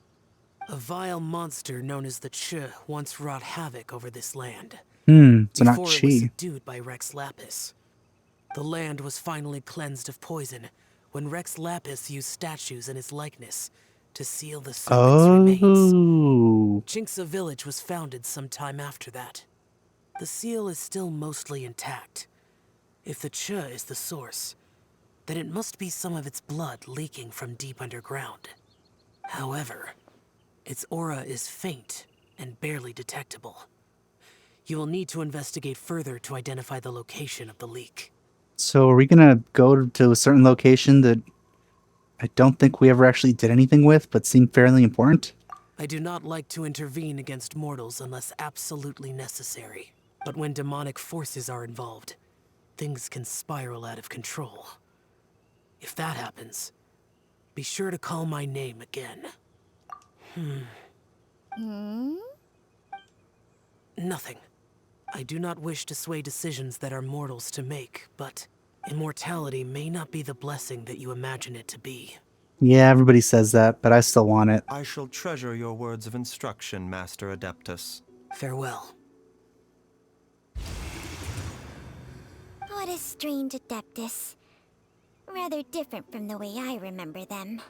S8: A vile monster known as the Che once wrought havoc over this land.
S1: So not
S8: Before it was
S1: Chi.
S8: subdued by Rex Lapis. The land was finally cleansed of poison when Rex Lapis used statues in his likeness to seal the serpent's remains.
S1: Oh.
S8: Qingce village was founded sometime after that. The seal is still mostly intact. If the Che is the source, then it must be some of its blood leaking from deep underground. However, its aura is faint and barely detectable. You will need to investigate further to identify the location of the leak.
S1: So are we gonna go to a certain location that I don't think we ever actually did anything with, but seemed fairly important?
S8: I do not like to intervene against mortals unless absolutely necessary. But when demonic forces are involved, things can spiral out of control. If that happens, be sure to call my name again. Nothing. I do not wish to sway decisions that are mortals to make, but immortality may not be the blessing that you imagine it to be.
S1: Yeah, everybody says that, but I still want it.
S6: I shall treasure your words of instruction, Master Adeptus.
S8: Farewell.
S5: What a strange Adeptus. Rather different from the way I remember them.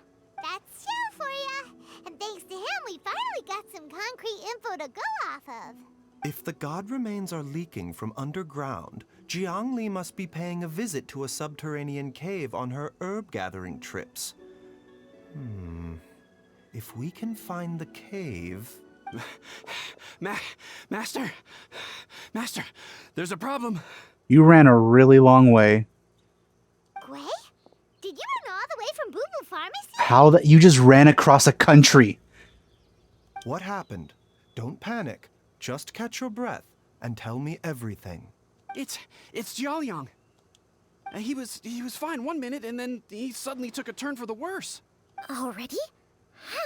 S10: That's Xiao for ya! And thanks to him, we finally got some concrete info to go off of.
S6: If the god remains are leaking from underground, Jiangli must be paying a visit to a subterranean cave on her herb-gathering trips. If we can find the cave...
S3: Master, there's a problem.
S1: You ran a really long way.
S10: Gui? Did you run all the way from Boo Boo Pharmacy?
S1: How that you just ran across a country?
S6: What happened? Don't panic. Just catch your breath and tell me everything.
S3: It's Jiaoliang. He was fine one minute, and then he suddenly took a turn for the worse.
S5: Already?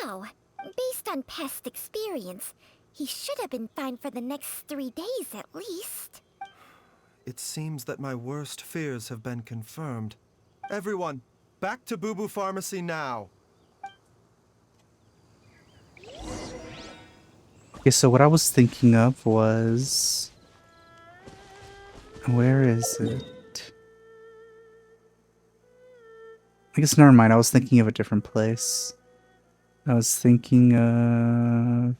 S5: How? Based on past experience, he should have been fine for the next 3 days at least.
S6: It seems that my worst fears have been confirmed. Everyone, back to Boo Boo Pharmacy now.
S1: Okay, so what I was thinking of was... Where is it? I guess never mind, I was thinking of a different place. I was thinking of...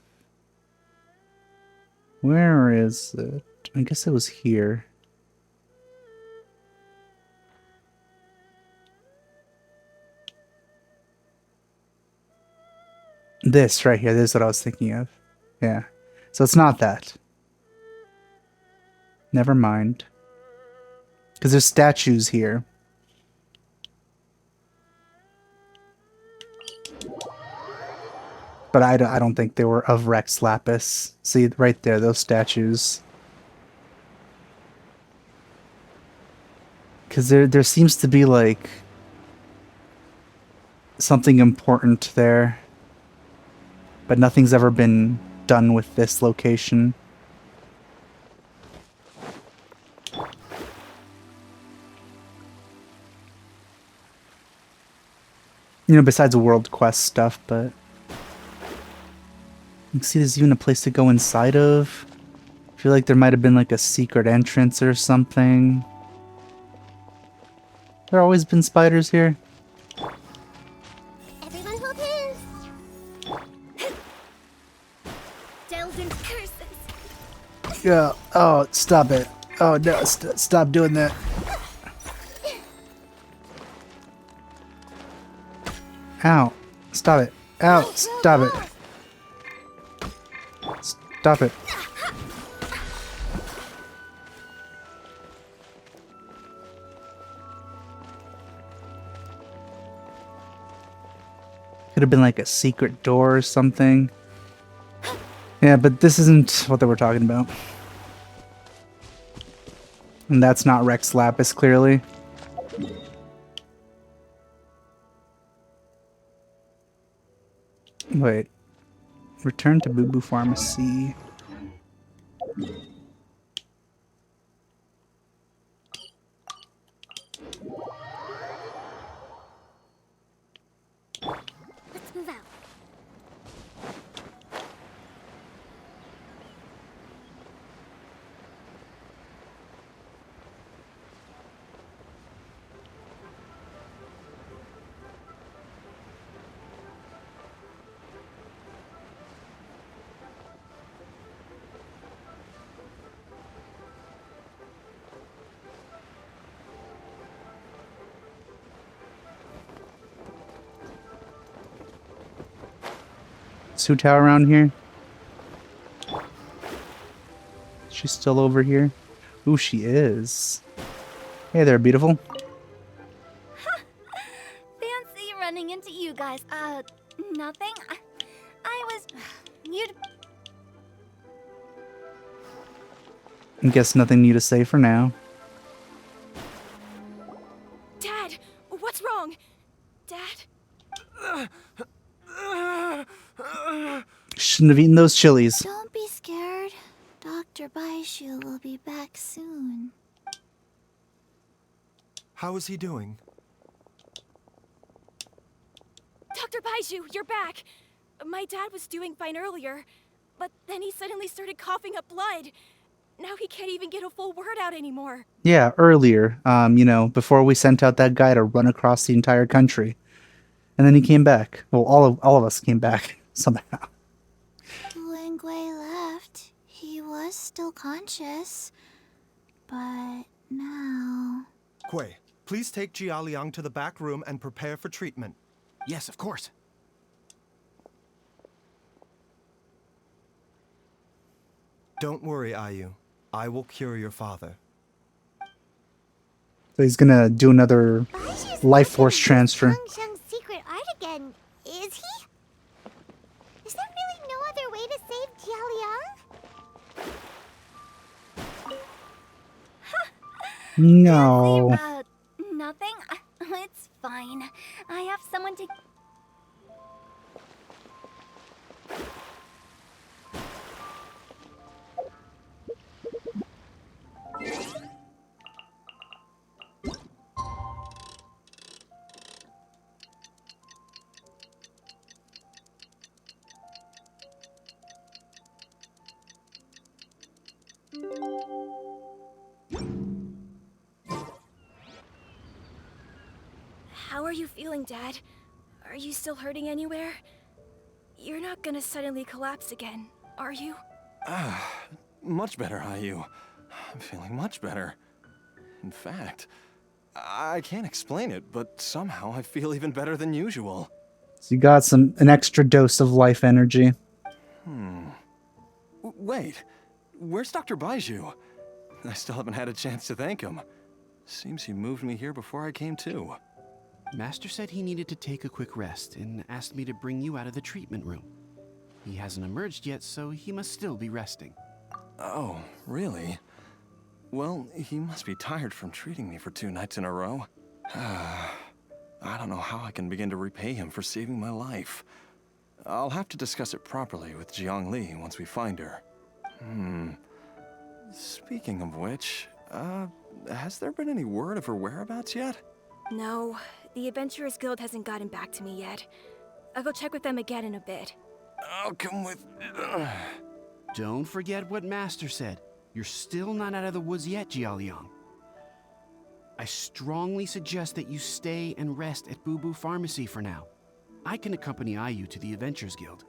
S1: Where is it? I guess it was here. This right here, this is what I was thinking of. Yeah. So it's not that. Never mind. Because there's statues here. But I don't think they were of Rex Lapis. See, right there, those statues. Because there seems to be, like, something important there. But nothing's ever been done with this location. You know, besides world quest stuff, but... You can see there's even a place to go inside of. I feel like there might have been like a secret entrance or something. There always been spiders here?
S10: Everyone hold hands.
S4: Delved into curses.
S1: Yeah. Oh, stop it. Oh, no. Stop doing that. Ow. Stop it. Ow. Stop it. Stop it. Could have been like a secret door or something. Yeah, but this isn't what they were talking about. And that's not Rex Lapis, clearly. Wait. Return to Boo Boo Pharmacy.
S10: Let's move out.
S1: Is Hu Tao around here? She's still over here? Ooh, she is. Hey there, beautiful.
S2: Fancy running into you guys. Nothing. I was... You'd...
S1: I guess nothing new to say for now.
S4: Dad, what's wrong? Dad?
S1: Shouldn't have eaten those chilies.
S5: Don't be scared. Dr. Baizhu will be back soon.
S6: How is he doing?
S4: Dr. Baizhu, you're back! My dad was doing fine earlier, but then he suddenly started coughing up blood. Now he can't even get a full word out anymore.
S1: Yeah, earlier. You know, before we sent out that guy to run across the entire country. And then he came back. Well, all of us came back somehow.
S5: When Gui left, he was still conscious. But now...
S6: Gui, please take Jia Liang to the back room and prepare for treatment.
S3: Yes, of course.
S6: Don't worry, Ayu. I will cure your father.
S1: So he's gonna do another life force transfer.
S10: Feng Sheng's secret art again, is he? Is there really no other way to save Jialiang?
S1: No.
S2: Nothing. It's fine. I have someone to...
S4: How are you feeling, Dad? Are you still hurting anywhere? You're not gonna suddenly collapse again, are you?
S9: Much better, Ayu. I'm feeling much better. In fact, I can't explain it, but somehow I feel even better than usual.
S1: So you got an extra dose of life energy.
S9: Wait, where's Dr. Baizhu? I still haven't had a chance to thank him. Seems he moved me here before I came to.
S3: Master said he needed to take a quick rest and asked me to bring you out of the treatment room. He hasn't emerged yet, so he must still be resting.
S9: Oh, really? Well, he must be tired from treating me for 2 nights in a row. I don't know how I can begin to repay him for saving my life. I'll have to discuss it properly with Jiang Li once we find her. Speaking of which, has there been any word of her whereabouts yet?
S4: No, The Adventurers Guild hasn't gotten back to me yet. I'll go check with them again in a bit.
S9: I'll come with...
S3: Don't forget what Master said. You're still not out of the woods yet, Jialiang. I strongly suggest that you stay and rest at Boo Boo Pharmacy for now. I can accompany IU to the Adventurers Guild.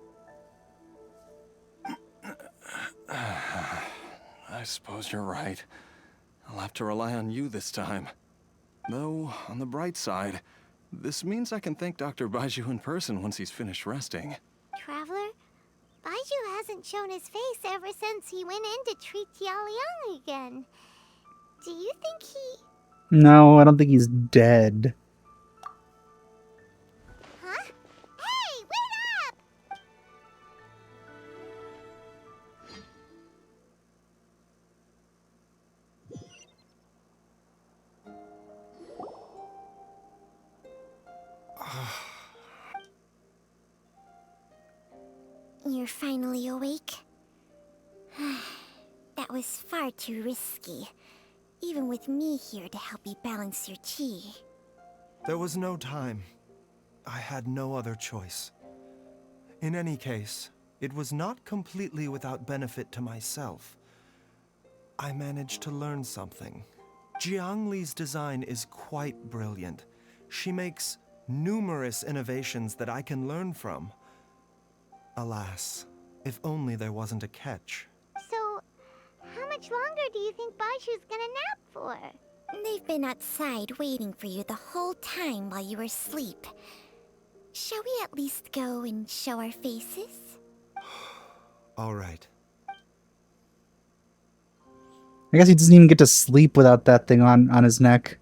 S9: I suppose you're right. I'll have to rely on you this time. Though, on the bright side, this means I can thank Dr. Baizhu in person once he's finished resting.
S10: Traveler, Baizhu hasn't shown his face ever since he went in to treat Jialiang again. Do you think he...
S1: No, I don't think he's dead.
S10: Huh? Hey, wait up!
S5: You're finally awake? That was far too risky. Even with me here to help you balance your chi.
S6: There was no time. I had no other choice. In any case, it was not completely without benefit to myself. I managed to learn something. Jiang Li's design is quite brilliant. She makes numerous innovations that I can learn from. Alas, if only there wasn't a catch.
S10: So, how much longer do you think Baizhu's gonna nap for?
S5: They've been outside waiting for you the whole time while you were asleep. Shall we at least go and show our faces?
S6: All right.
S1: I guess he doesn't even get to sleep without that thing on his neck.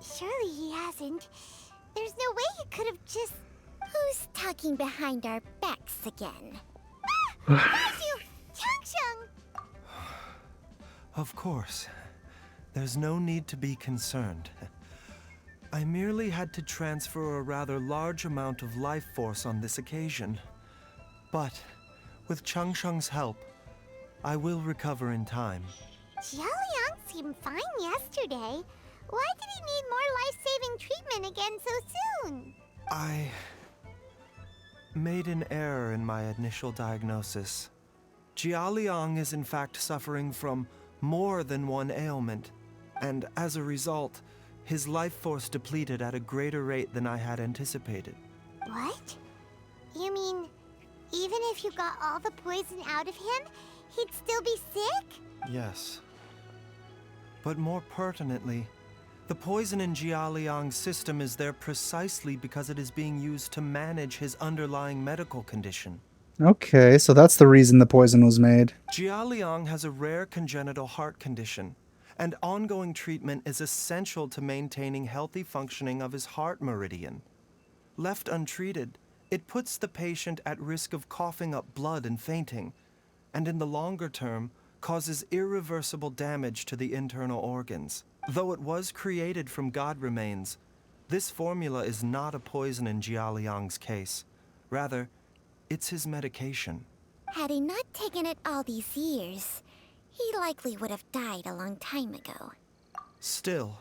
S10: Surely he hasn't. There's no way he could have just...
S5: Who's talking behind our backs again?
S10: Baizhu! Changsheng!
S6: Of course. There's no need to be concerned. I merely had to transfer a rather large amount of life force on this occasion. But, with Changsheng's help, I will recover in time.
S10: Jialiang seemed fine yesterday. Why did he need more life-saving treatment again so soon?
S6: I made an error in my initial diagnosis. Jialiang is in fact suffering from more than one ailment, and as a result, his life force depleted at a greater rate than I had anticipated.
S10: What? You mean, even if you got all the poison out of him, he'd still be sick?
S6: Yes. But more pertinently, the poison in Jialiang's system is there precisely because it is being used to manage his underlying medical condition.
S1: Okay, so that's the reason the poison was made.
S6: Jialiang has a rare congenital heart condition, and ongoing treatment is essential to maintaining healthy functioning of his heart meridian. Left untreated, it puts the patient at risk of coughing up blood and fainting, and in the longer term, causes irreversible damage to the internal organs. Though it was created from god remains, this formula is not a poison in Jialiang's case. Rather, it's his medication.
S5: Had he not taken it all these years, he likely would have died a long time ago.
S6: Still,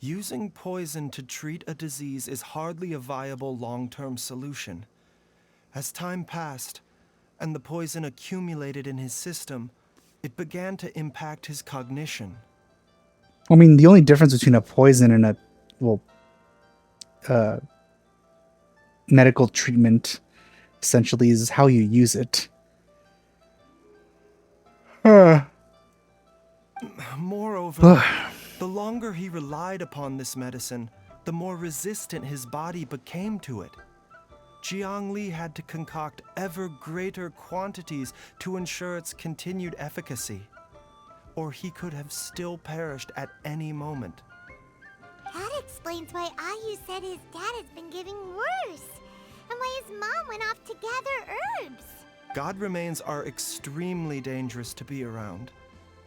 S6: using poison to treat a disease is hardly a viable long-term solution. As time passed, and the poison accumulated in his system, it began to impact his cognition.
S1: I mean, the only difference between a poison and medical treatment, essentially, is how you use it.
S6: Moreover, the longer he relied upon this medicine, the more resistant his body became to it. Jiang Li had to concoct ever greater quantities to ensure its continued efficacy, or he could have still perished at any moment.
S10: That explains why Ayu said his dad has been getting worse, and why his mom went off to gather herbs.
S6: God remains are extremely dangerous to be around,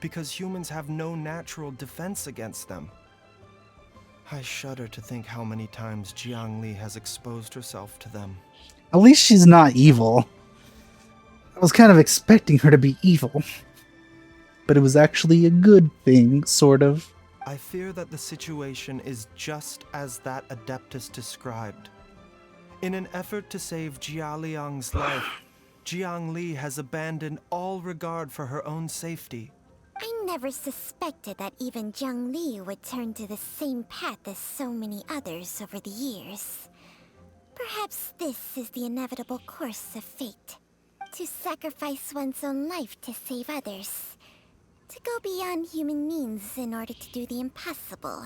S6: because humans have no natural defense against them. I shudder to think how many times Jiang Li has exposed herself to them.
S1: At least she's not evil. I was kind of expecting her to be evil. but it was actually a good thing, sort of.
S6: I fear that the situation is just as that Adeptus described. In an effort to save Jialiang's life, Jiang Li has abandoned all regard for her own safety.
S5: I never suspected that even Jiang Li would turn to the same path as so many others over the years. Perhaps this is the inevitable course of fate. To sacrifice one's own life to save others. To go beyond human means in order to do the impossible.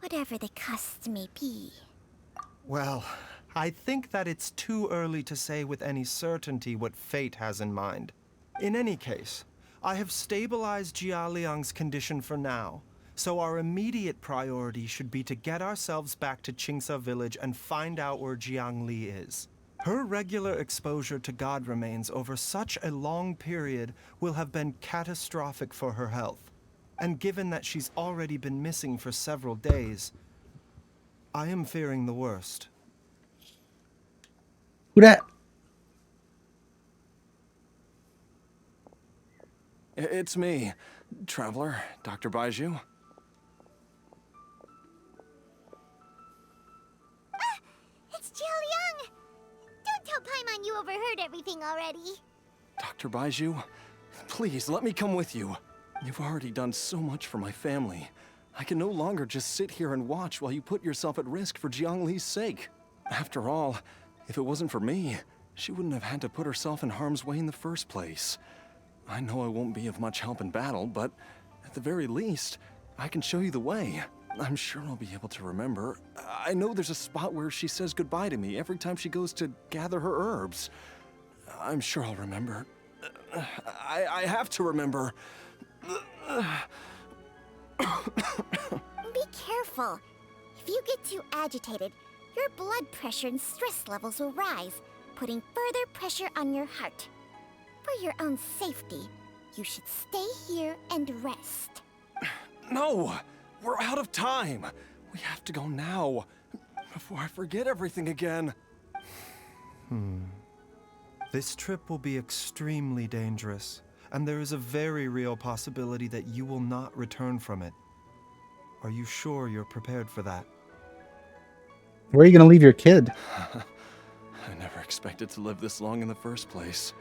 S5: Whatever the cost may be.
S6: Well, I think that it's too early to say with any certainty what fate has in mind. In any case, I have stabilized Jialiang's condition for now, so our immediate priority should be to get ourselves back to Qingsa village and find out where Jiang Li is. Her regular exposure to god remains over such a long period will have been catastrophic for her health. And given that she's already been missing for several days, I am fearing the worst.
S1: Who dat?
S9: It's me, Traveler, Dr. Baizhu.
S10: It's Jialiang! Don't tell Paimon you overheard everything already.
S9: Dr. Baizhu, please let me come with you. You've already done so much for my family. I can no longer just sit here and watch while you put yourself at risk for Jiang Li's sake. After all, if it wasn't for me, she wouldn't have had to put herself in harm's way in the first place. I know I won't be of much help in battle, but at the very least, I can show you the way. I'm sure I'll be able to remember. I know there's a spot where she says goodbye to me every time she goes to gather her herbs. I'm sure I'll remember. I have to remember.
S5: Be careful. If you get too agitated, your blood pressure and stress levels will rise, putting further pressure on your heart. For your own safety, you should stay here and rest.
S9: No! We're out of time! We have to go now, before I forget everything again.
S6: This trip will be extremely dangerous, and there is a very real possibility that you will not return from it. Are you sure you're prepared for that?
S1: Where are you gonna leave your kid?
S9: I never expected to live this long in the first place.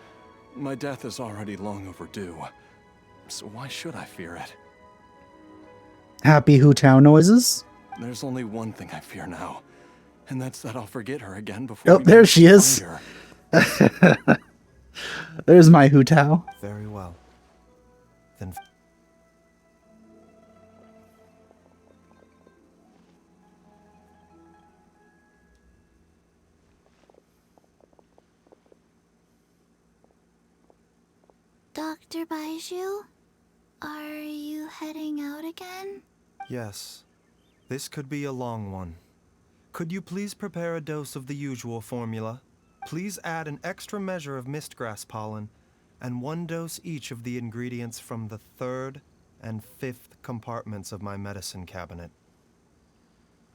S9: My death is already long overdue, so why should I fear it?
S1: Happy Hu Tao noises.
S9: There's only one thing I fear now, and that's that I'll forget her again before.
S1: Oh, there she is. There's my Hu Tao.
S6: Very well. Then
S10: Dr. Baizhu, are you heading out again?
S6: yes. This could be a long one. Could you please prepare a dose of the usual formula? Please add an extra measure of mistgrass pollen, and 1 dose each of the ingredients from the 3rd and 5th compartments of my medicine cabinet.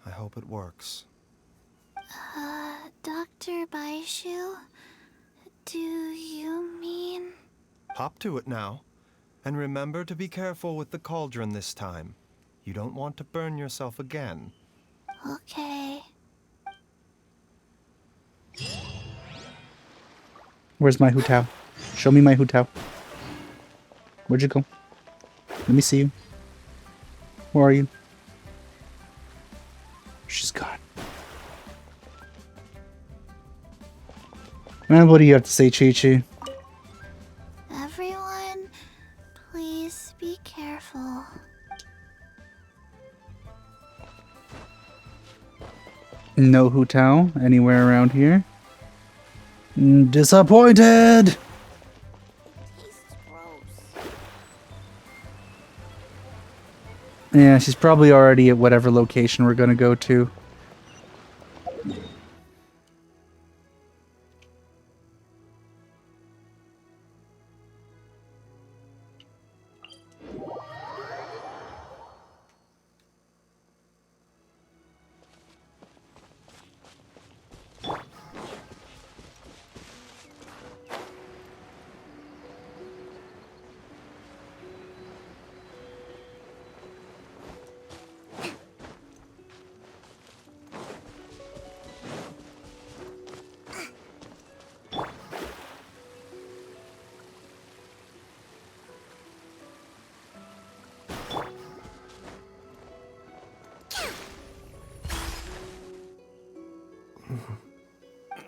S6: I hope it works.
S10: Dr. Baizhu, do you mean...
S6: Hop to it now, and remember to be careful with the cauldron this time. You don't want to burn yourself again.
S10: Okay.
S1: Where's my Hu Tao? Show me my Hu Tao. Where'd you go? Let me see you. Where are you? She's gone. And what do you have to say, Chi-Chi?
S10: Everyone, please be careful.
S1: No Hu Tao anywhere around here. Disappointed!
S10: Tastes gross.
S1: Yeah, she's probably already at whatever location we're gonna go to.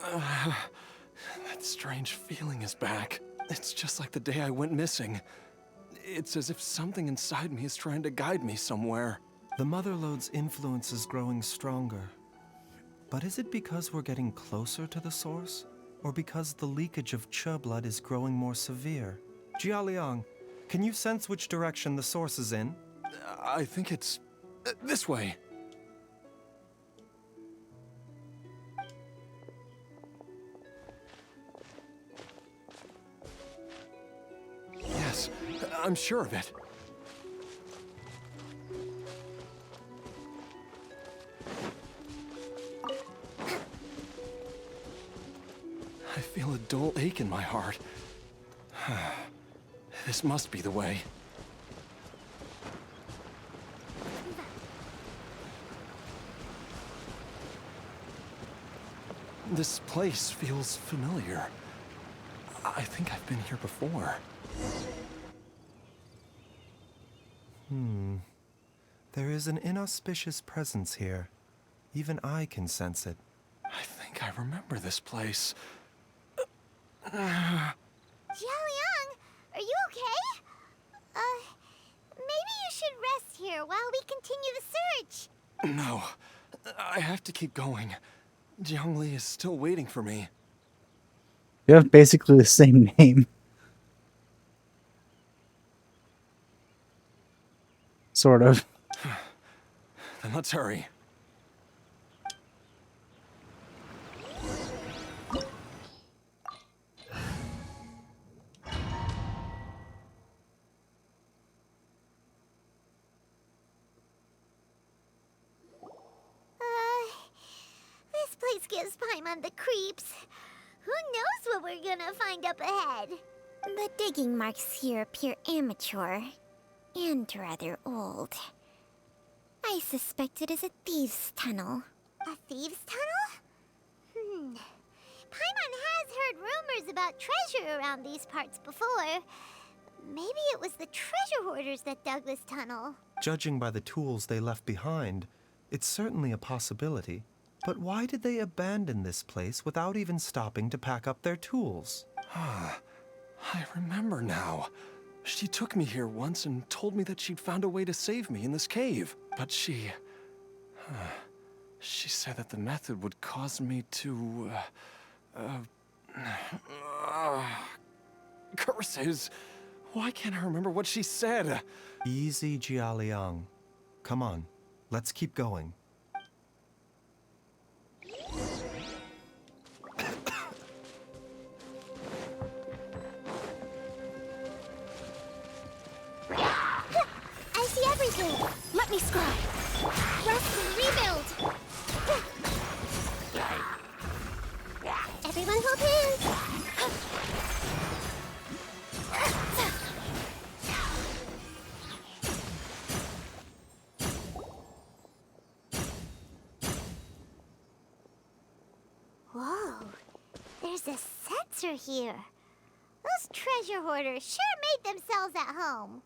S9: That strange feeling is back. It's just like the day I went missing. It's as if something inside me is trying to guide me somewhere.
S6: The Motherlode's influence is growing stronger. But is it because we're getting closer to the source? Or because the leakage of Che blood is growing more severe? Jialiang, can you sense which direction the source is in?
S9: I think it's this way. Yes, I'm sure of it. I feel a dull ache in my heart. This must be the way. This place feels familiar. I think I've been here before.
S6: There is an inauspicious presence here. Even I can sense it.
S9: I think I remember this place.
S10: Jialiang, are you okay? Maybe you should rest here while we continue the search.
S9: No, I have to keep going. Jiangli is still waiting for me.
S1: You have basically the same name. Sort of.
S9: Then let's hurry.
S10: This place gives Paimon the creeps. Who knows what we're gonna find up ahead?
S5: The digging marks here appear amateur and rather old. I suspect it is a thieves' tunnel.
S10: A thieves' tunnel? Paimon has heard rumors about treasure around these parts before. Maybe it was the treasure hoarders that dug this tunnel.
S6: Judging by the tools they left behind, it's certainly a possibility. But why did they abandon this place without even stopping to pack up their tools?
S9: I remember now. She took me here once and told me that she'd found a way to save me in this cave. But she said that the method would cause me to, curses. Why can't I remember what she said?
S6: Easy, Jialiang. Come on, let's keep going.
S10: I see everything. Let me scribe. Rest and rebuild. Everyone hold hands. Whoa, there's a sensor here. Those treasure hoarders sure made themselves at home.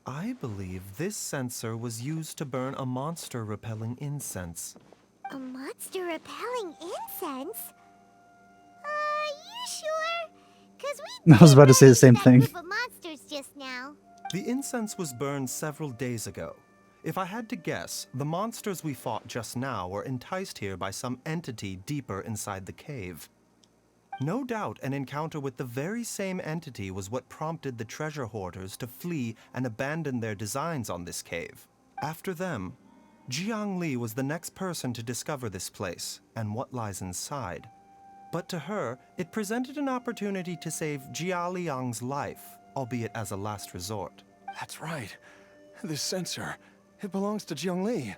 S6: I believe this sensor was used to burn a monster-repelling incense.
S10: A monster repelling incense? You sure? 'Cause we
S1: I was about to say the same
S10: that
S1: thing.
S10: group of monsters just now.
S6: The incense was burned several days ago. If I had to guess, the monsters we fought just now were enticed here by some entity deeper inside the cave. No doubt an encounter with the very same entity was what prompted the treasure hoarders to flee and abandon their designs on this cave. After them, Jiangli was the next person to discover this place and what lies inside. But to her, it presented an opportunity to save Jialiang's life, albeit as a last resort.
S9: That's right. This sensor, it belongs to Jiangli.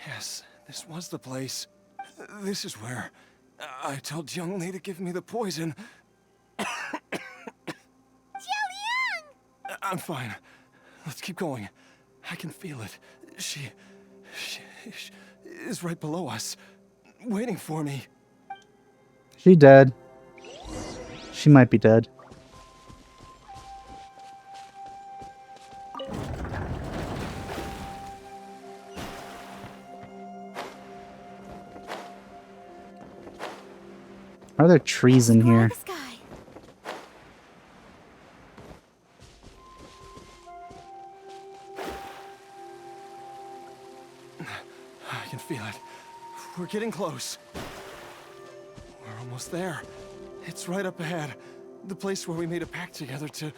S9: Yes, this was the place. This is where I told Jiangli to give me the poison.
S10: Jialiang!
S9: I'm fine. Let's keep going. I can feel it. She is right below us, waiting for me.
S1: She dead. She might be dead. Are there trees in
S4: Sky
S1: here?
S4: the sky.
S9: I can feel it. We're getting close. We're almost there. It's right up ahead. The place where we made a pact together to...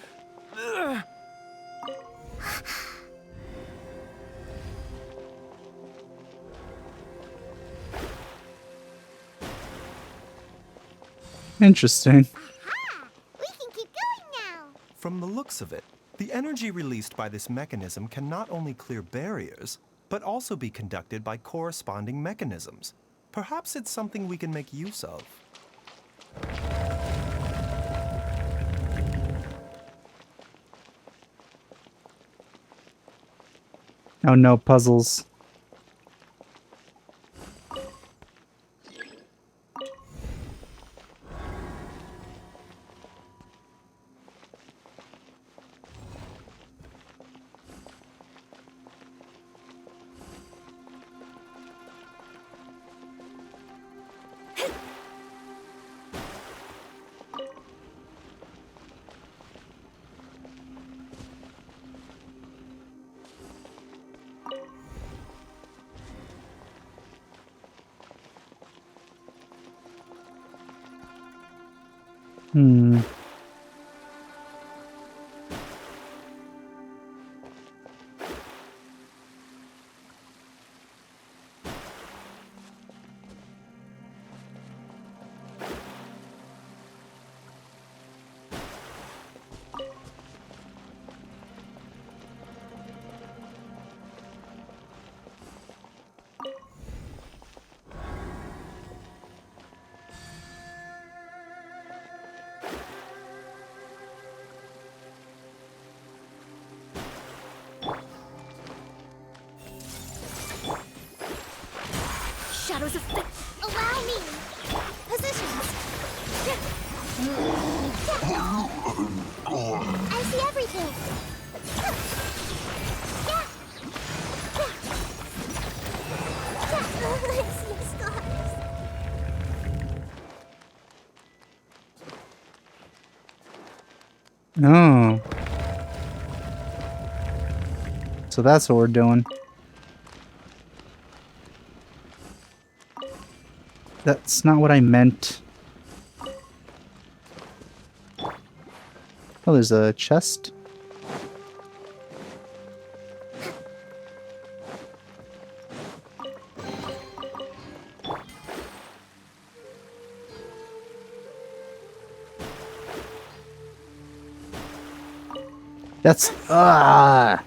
S1: Interesting.
S10: Aha! We can keep going now.
S6: From the looks of it, the energy released by this mechanism can not only clear barriers, but also be conducted by corresponding mechanisms. Perhaps it's something we can make use of.
S1: Oh no, puzzles. Hmm.
S4: Shadows of
S10: Allow me.
S4: positions.
S10: I see everything. I see scars.
S1: Oh. So that's what we're doing. That's not what I meant. Oh, there's a chest. That's oh.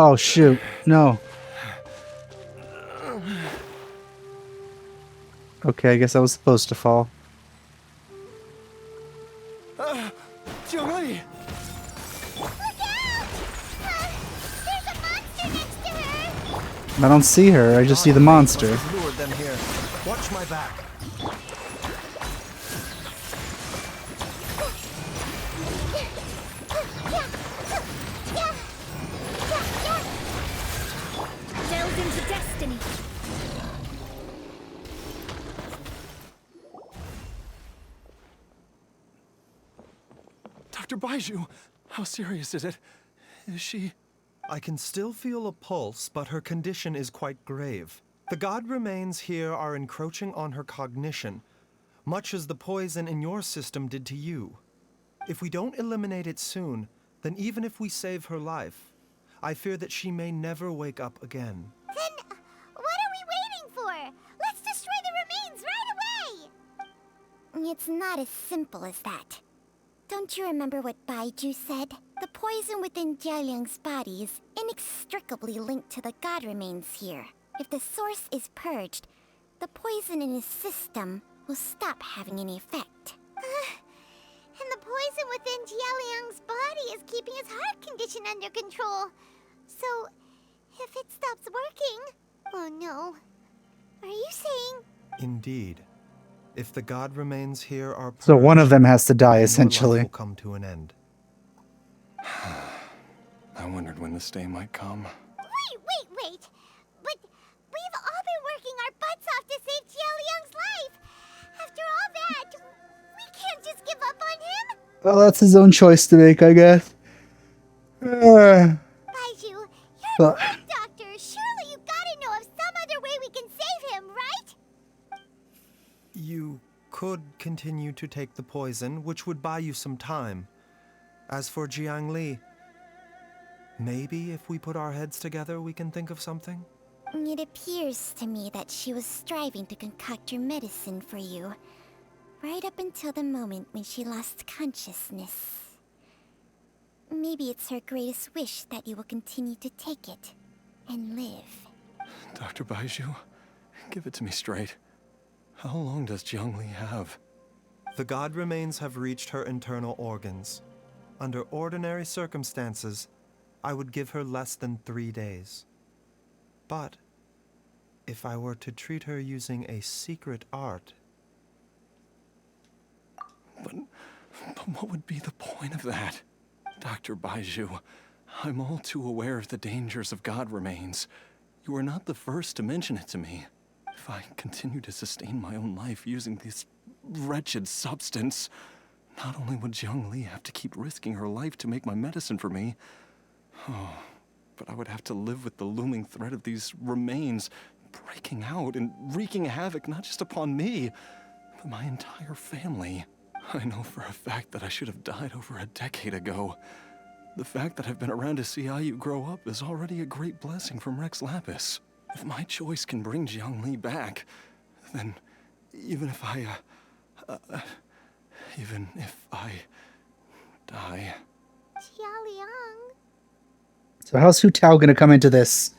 S1: Oh shoot. No. Okay, I guess I was supposed to fall.
S9: Jiangli!
S10: Look out! There's a monster next to her.
S1: I don't see her, I just see the monster.
S6: Must have lured them here. Watch my back.
S4: Delved into destiny.
S9: Dr. Baizhu, how serious is it? Is she...
S6: I can still feel a pulse, but her condition is quite grave. The god remains here are encroaching on her cognition, much as the poison in your system did to you. If we don't eliminate it soon, then even if we save her life, I fear that she may never wake up again.
S10: Then, what are we waiting for? Let's destroy the remains right away!
S5: It's not as simple as that. Don't you remember what Baizhu said? The poison within Jialiang's body is inextricably linked to the god remains here. If the source is purged, the poison in his system will stop having any effect.
S10: And the poison within Jialiang's body is keeping his heart condition under control. So, if it stops working... Oh no. Are you saying...
S6: Indeed. If the god remains here are
S1: So one of
S6: purged,
S1: them has to die,
S6: then your
S1: essentially.
S6: life will come to an end.
S9: I wondered when this day might come.
S10: Wait! But we've all been working our butts off to save Jialiang's life! After all that, we can't just give up on him!
S1: Well, that's his own choice to make, I guess.
S10: Baizhu, you're
S1: Well-
S10: a good doctor. Surely you gotta know of some other way we can save him, right?
S6: You could continue to take the poison, which would buy you some time. As for Jiang Li, maybe if we put our heads together, we can think of something?
S5: It appears to me that she was striving to concoct your medicine for you, right up until the moment when she lost consciousness. Maybe it's her greatest wish that you will continue to take it and live.
S9: Dr. Baizhu, give it to me straight. How long does Jiang Li have?
S6: The god remains have reached her internal organs. Under ordinary circumstances, I would give her less than 3 days. But if I were to treat her using a secret art...
S9: But what would be the point of that? Dr. Baizhu, I'm all too aware of the dangers of god remains. You are not the first to mention it to me. If I continue to sustain my own life using this wretched substance, not only would Jiang Li have to keep risking her life to make my medicine for me, but I would have to live with the looming threat of these remains breaking out and wreaking havoc not just upon me, but my entire family. I know for a fact that I should have died over a decade ago. The fact that I've been around to see how you grow up is already a great blessing from Rex Lapis. If my choice can bring Jiang Li back, then even if I die...
S10: Jialiang.
S1: So how's Hu Tao gonna come into this?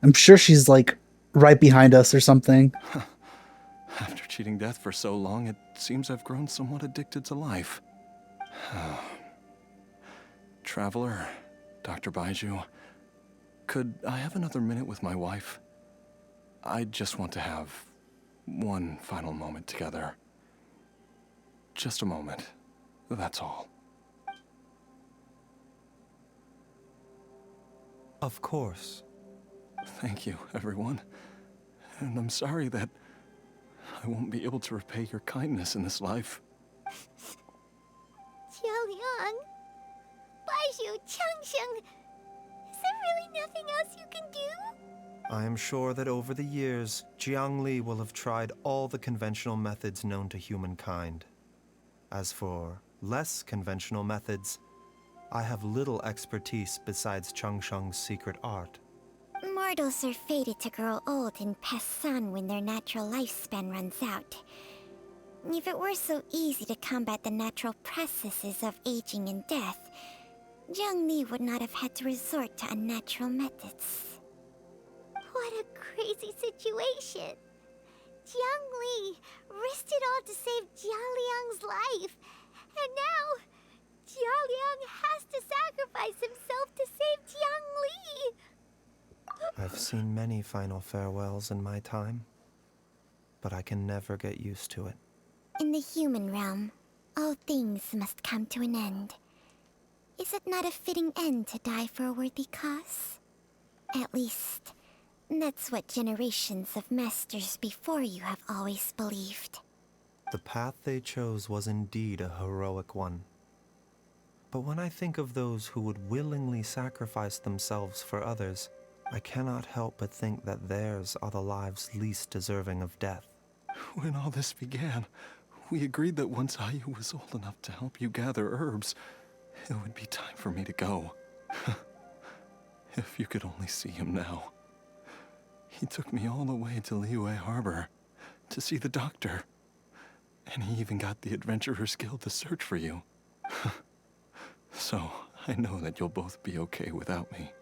S1: I'm sure she's like right behind us or something.
S9: After cheating death for so long, it seems I've grown somewhat addicted to life. Traveler, Dr. Baizhu, could I have another minute with my wife? I just want to have one final moment together. Just a moment. That's all.
S6: Of course.
S9: Thank you, everyone. And I'm sorry that I won't be able to repay your kindness in this life.
S10: Jialiang. Baizhu, Changsheng. Is there really nothing else you can do?
S6: I am sure that over the years, Jiang Li will have tried all the conventional methods known to humankind. As for less conventional methods, I have little expertise besides Changsheng's secret art.
S5: Mortals are fated to grow old and pass on when their natural lifespan runs out. If it were so easy to combat the natural processes of aging and death, Jiang Li would not have had to resort to unnatural methods.
S10: What a crazy situation. Jiang Li risked it all to save Jialiang's life. And now, Jialiang has to sacrifice himself to save Jiang Li.
S6: I've seen many final farewells in my time, but I can never get used to it.
S5: In the human realm, all things must come to an end. Is it not a fitting end to die for a worthy cause? At least, that's what generations of masters before you have always believed.
S6: The path they chose was indeed a heroic one. But when I think of those who would willingly sacrifice themselves for others, I cannot help but think that theirs are the lives least deserving of death.
S9: When all this began, we agreed that once Ayu was old enough to help you gather herbs, it would be time for me to go. If you could only see him now. He took me all the way to Liyue Harbor to see the doctor. And he even got the Adventurers Guild to search for you. So, I know that you'll both be okay without me.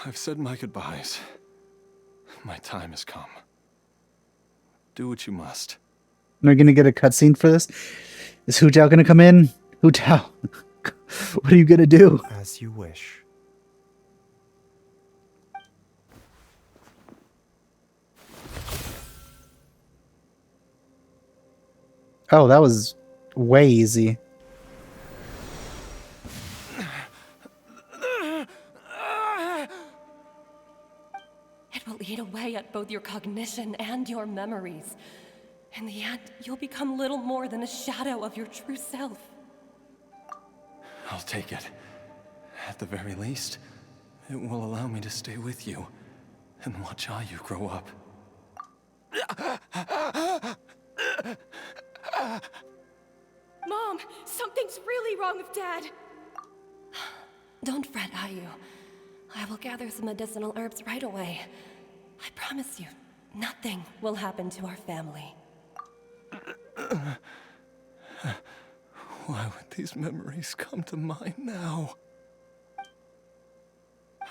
S9: I've said my goodbyes. My time has come. Do what you must.
S1: We're gonna get a cutscene for this? Is Hu Tao gonna come in? Hu Tao, what are you gonna do?
S6: As you wish.
S1: Oh, that was way easy.
S11: It will eat away at both your cognition and your memories. In the end, you'll become little more than a shadow of your true self.
S9: I'll take it. At the very least, it will allow me to stay with you and watch how you grow up.
S4: Mom, something's really wrong with Dad.
S11: Don't fret, Ayu. I will gather some medicinal herbs right away. I promise you, nothing will happen to our family.
S9: Why would these memories come to mind now?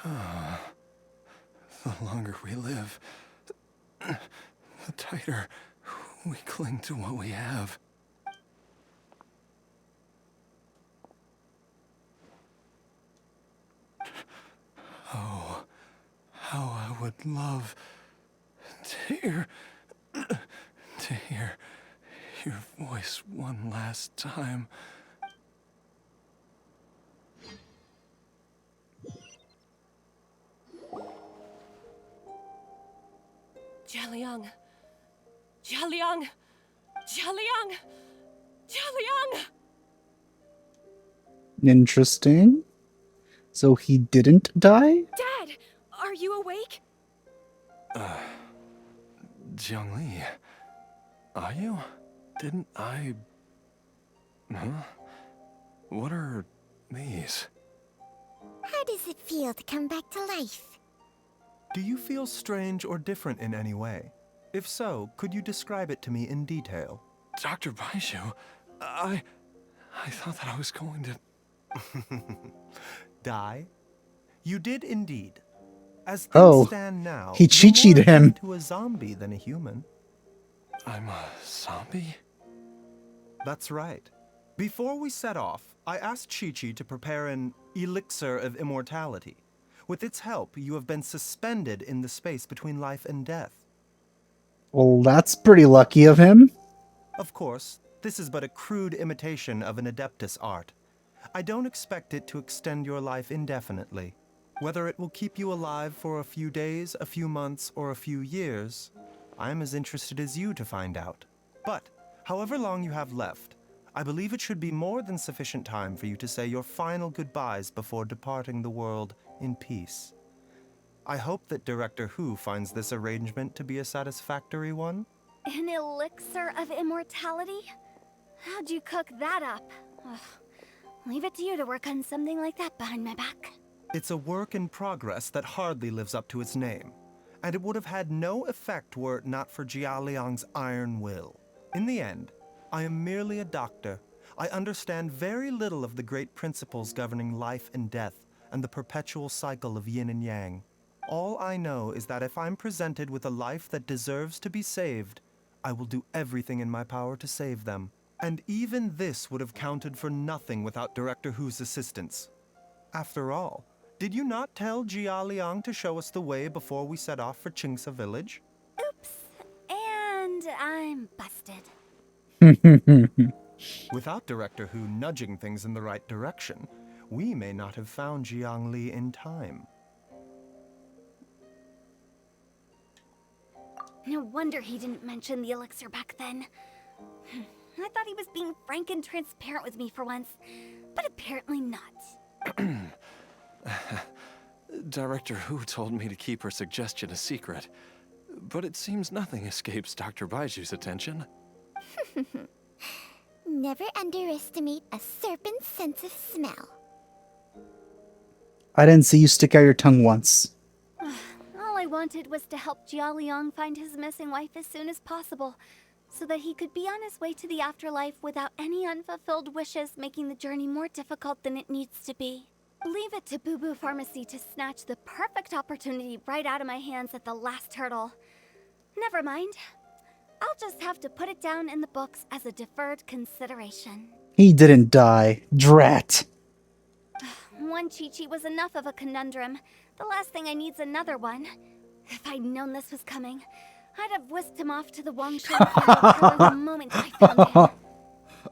S9: The longer we live, the tighter we cling to what we have. Oh, how I would love to hear your voice one last time.
S11: Jialiang! Jialiang! Jialiang! Jialiang!
S1: Interesting. So he didn't die?
S4: Dad, are you awake?
S9: Jiangli, are you? Didn't I... Huh? What are these?
S5: How does it feel to come back to life?
S6: Do you feel strange or different in any way? If so, could you describe it to me in detail?
S9: Dr. Baizhu, I thought that I was going to...
S6: Die? You did indeed. As things
S1: Oh,
S6: stand now,
S1: he
S6: you're more
S1: Chi-Chi'd him.
S6: akin to a zombie than a human.
S9: I'm a zombie?
S6: That's right. Before we set off, I asked Chi-Chi to prepare an elixir of immortality. With its help, you have been suspended in the space between life and death.
S1: Well, that's pretty lucky of him.
S6: Of course, this is but a crude imitation of an Adeptus art. I don't expect it to extend your life indefinitely. Whether it will keep you alive for a few days, a few months, or a few years, I'm as interested as you to find out. But, however long you have left, I believe it should be more than sufficient time for you to say your final goodbyes before departing the world in peace. I hope that Director Hu finds this arrangement to be a satisfactory one.
S2: An elixir of immortality? How'd you cook that up? Ugh. Leave it to you to work on something like that behind my back.
S6: It's a work in progress that hardly lives up to its name, and it would have had no effect were it not for Jialiang's iron will. In the end, I am merely a doctor. I understand very little of the great principles governing life and death and the perpetual cycle of yin and yang. All I know is that if I'm presented with a life that deserves to be saved, I will do everything in my power to save them. And even this would have counted for nothing without Director Hu's assistance. After all, did you not tell Jialiang to show us the way before we set off for Qingce village?
S2: Oops. And I'm busted.
S6: Without Director Hu nudging things in the right direction, we may not have found Jiangli in time.
S2: No wonder he didn't mention the elixir back then. I thought he was being frank and transparent with me for once, but apparently not.
S9: Director Hu told me to keep her suggestion a secret, but it seems nothing escapes Dr. Baizhu's attention.
S5: Never underestimate a serpent's sense of smell.
S1: I didn't see you stick out your tongue once.
S2: All I wanted was to help Jialiang find his missing wife as soon as possible, so that he could be on his way to the afterlife without any unfulfilled wishes making the journey more difficult than it needs to be. Leave it to Boo Boo Pharmacy to snatch the perfect opportunity right out of my hands at the last hurdle. Never mind. I'll just have to put it down in the books as a deferred consideration.
S1: He didn't die. Drat.
S2: One Chi-Chi was enough of a conundrum. The last thing I need's another one. If I'd known this was coming, I'd have whisked him off to the Wangshan parlor the moment I found him.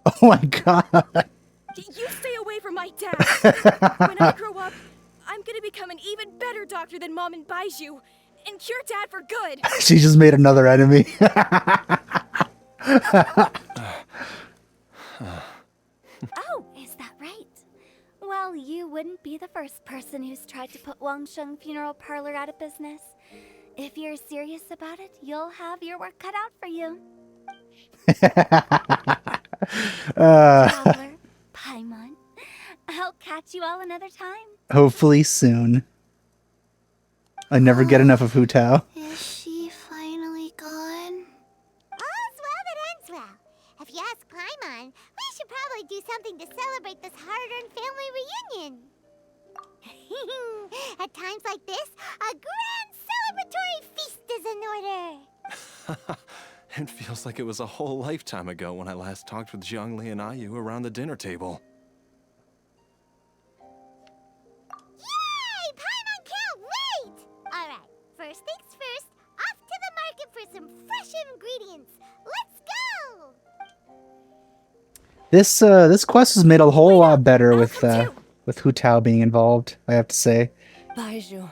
S1: Oh my god.
S4: You stay away from my dad! When I grow up, I'm gonna become an even better doctor than Mom and Baizhu, and cure Dad for good!
S1: She just made another enemy.
S2: Oh, is that right? Well, you wouldn't be the first person who's tried to put Wangsheng Funeral Parlor out of business. If you're serious about it, you'll have your work cut out for you. Traveler, Paimon, I'll catch you all another time.
S1: Hopefully soon. I never get enough of Hu Tao.
S10: Is she finally gone? All's well that ends well. If you ask Paimon, we should probably do something to celebrate this hard-earned family reunion. At times like this, a grand celebratory feast is in order.
S9: It feels like it was a whole lifetime ago when I last talked with Zhongli and Ayu around the dinner table.
S10: Yay! Paimon can't wait! Alright, first things first, off to the market for some fresh ingredients. Let's go!
S1: This quest was made a whole lot better with Hu Tao being involved, I have to say.
S11: Baizhu,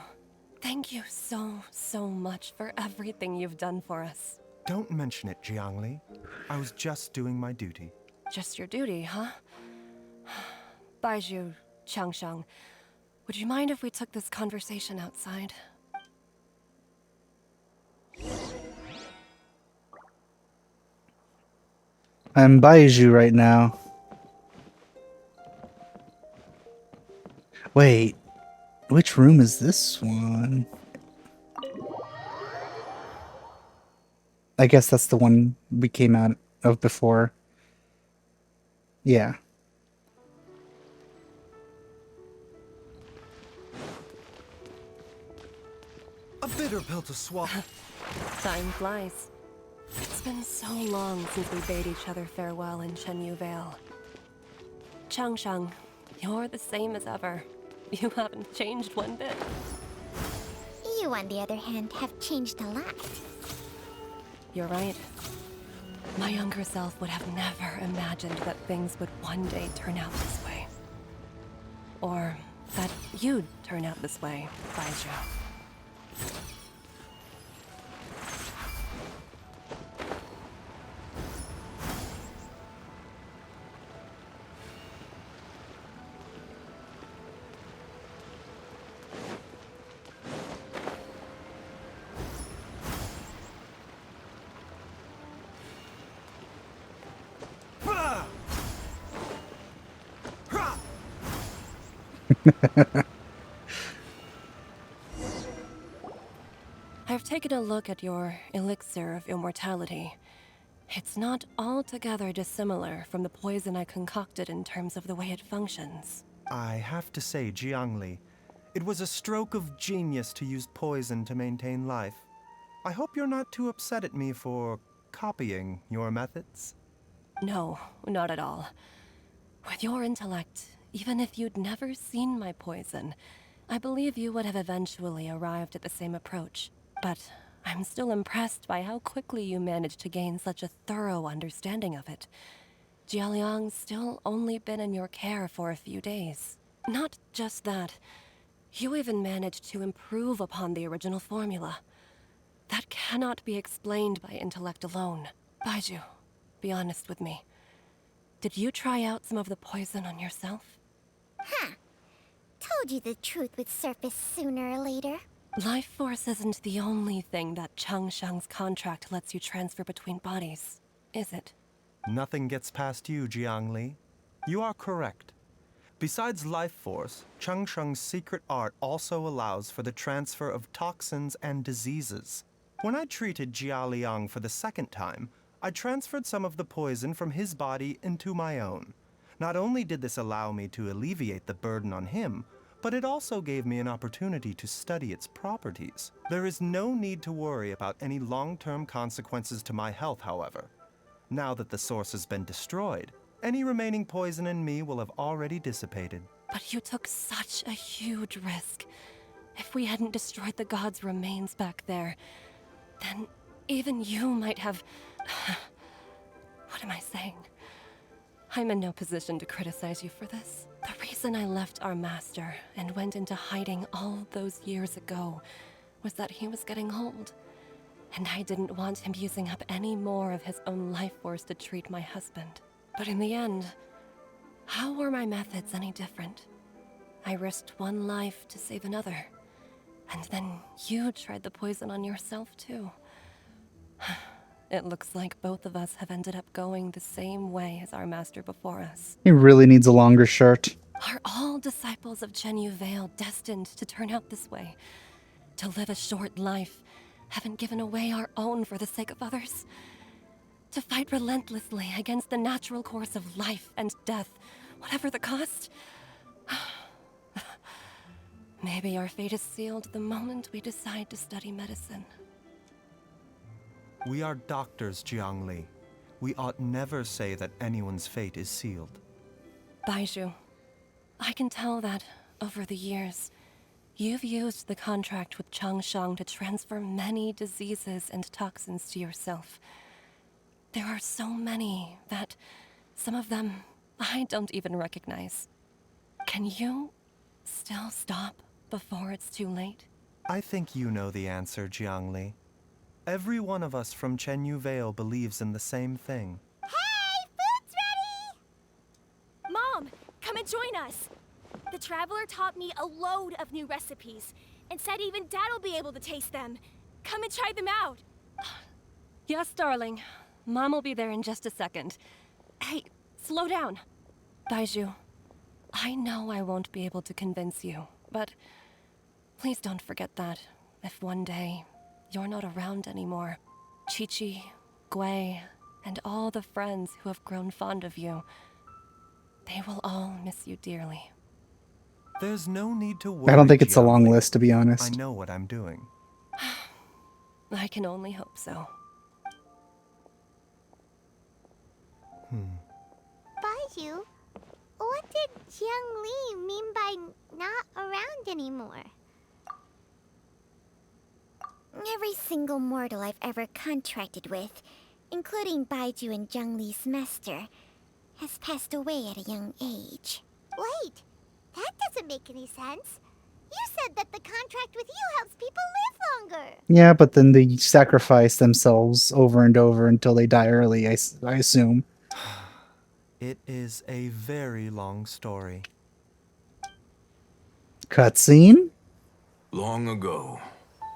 S11: thank you so much for everything you've done for us.
S6: Don't mention it, Jiangli. I was just doing my duty.
S11: Just your duty, huh? Baizhu, Changsheng, would you mind if we took this conversation outside?
S1: I'm Baizhu right now. Wait, which room is this one? I guess that's the one we came out of before. Yeah.
S6: A bitter pill to swallow.
S11: Time flies. It's been so long since we bade each other farewell in Chenyu Vale. Changsheng, you're the same as ever. You haven't changed one bit.
S5: You, on the other hand, have changed a lot.
S11: You're right. My younger self would have never imagined that things would one day turn out this way. Or that you'd turn out this way, Baizhu. I've taken a look at your elixir of immortality. It's not altogether dissimilar from the poison I concocted in terms of the way it functions.
S6: I have to say, Jiangli, it was a stroke of genius to use poison to maintain life. I hope you're not too upset at me for copying your methods.
S11: No, not at all. With your intellect, even if you'd never seen my poison, I believe you would have eventually arrived at the same approach. But I'm still impressed by how quickly you managed to gain such a thorough understanding of it. Jialiang's still only been in your care for a few days. Not just that, you even managed to improve upon the original formula. That cannot be explained by intellect alone. Baizhu, be honest with me. Did you try out some of the poison on yourself?
S5: Huh. Told you the truth would surface sooner or later.
S11: Life force isn't the only thing that Changsheng's contract lets you transfer between bodies, is it?
S6: Nothing gets past you, Jiangli. You are correct. Besides life force, Cheng Sheng's secret art also allows for the transfer of toxins and diseases. When I treated Jia Liang for the second time, I transferred some of the poison from his body into my own. Not only did this allow me to alleviate the burden on him, but it also gave me an opportunity to study its properties. There is no need to worry about any long-term consequences to my health, however. Now that the source has been destroyed, any remaining poison in me will have already dissipated.
S11: But you took such a huge risk. If we hadn't destroyed the god's remains back there, then even you might have... What am I saying? I'm in no position to criticize you for this. The reason I left our master and went into hiding all those years ago was that he was getting old. And I didn't want him using up any more of his own life force to treat my husband. But in the end, how were my methods any different? I risked one life to save another. And then you tried the poison on yourself too. It looks like both of us have ended up going the same way as our master before us.
S1: He really needs a longer shirt.
S11: Are all disciples of Chenyu Vale destined to turn out this way? To live a short life, having given away our own for the sake of others? To fight relentlessly against the natural course of life and death, whatever the cost? Maybe our fate is sealed the moment we decide to study medicine.
S6: We are doctors, Jiangli. We ought never say that anyone's fate is sealed.
S11: Baizhu, I can tell that, over the years, you've used the contract with Changsheng to transfer many diseases and toxins to yourself. There are so many that, some of them, I don't even recognize. Can you still stop before it's too late?
S6: I think you know the answer, Jiangli. Every one of us from Chenyu Vale believes in the same thing.
S4: Hey, food's ready! Mom, come and join us. The Traveler taught me a load of new recipes and said even Dad will be able to taste them. Come and try them out.
S11: Yes, darling. Mom will be there in just a second. Hey, slow down. Baizhu, I know I won't be able to convince you, but please don't forget that if one day you're not around anymore, Chi-Chi, Gui, and all the friends who have grown fond of you, they will all miss you dearly.
S6: There's no need to worry,
S1: I don't think it's a long
S6: Jiangli.
S1: list, to be honest.
S6: I know what I'm doing.
S11: I can only hope so.
S10: Baizhu, what did Jiang Li mean by not around anymore?
S5: Every single mortal I've ever contracted with, including Baizhu and Zhang Li's master, has passed away at a young age.
S10: Wait, that doesn't make any sense. You said that the contract with you helps people live longer.
S1: Yeah, but then they sacrifice themselves over and over until they die early, I assume.
S6: It is a very long story.
S1: Cutscene?
S12: Long ago,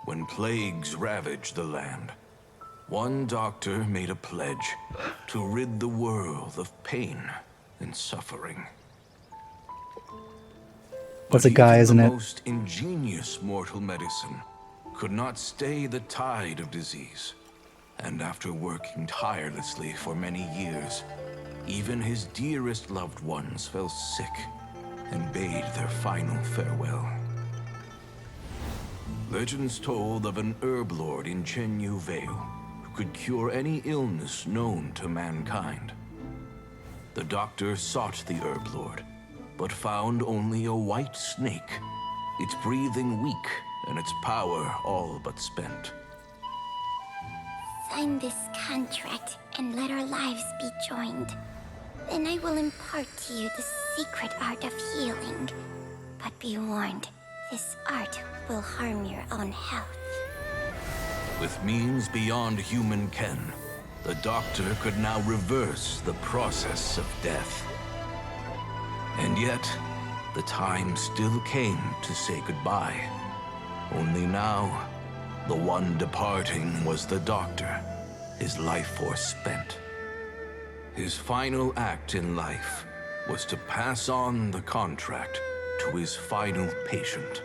S12: when plagues ravaged the land, one doctor made a pledge to rid the world of pain and suffering.
S1: That's a guy, isn't
S12: The
S1: it?
S12: most ingenious mortal medicine could not stay the tide of disease. And after working tirelessly for many years, even his dearest loved ones fell sick and bade their final farewell. Legends told of an herb lord in Chenyu Vale who could cure any illness known to mankind. The doctor sought the herb lord, but found only a white snake, its breathing weak and its power all but spent.
S5: Sign this contract and let our lives be joined. Then I will impart to you the secret art of healing. But be warned, this art will harm your own health.
S12: With means beyond human ken, the doctor could now reverse the process of death. And yet, the time still came to say goodbye. Only now, the one departing was the doctor, his life force spent. His final act in life was to pass on the contract to his final patient,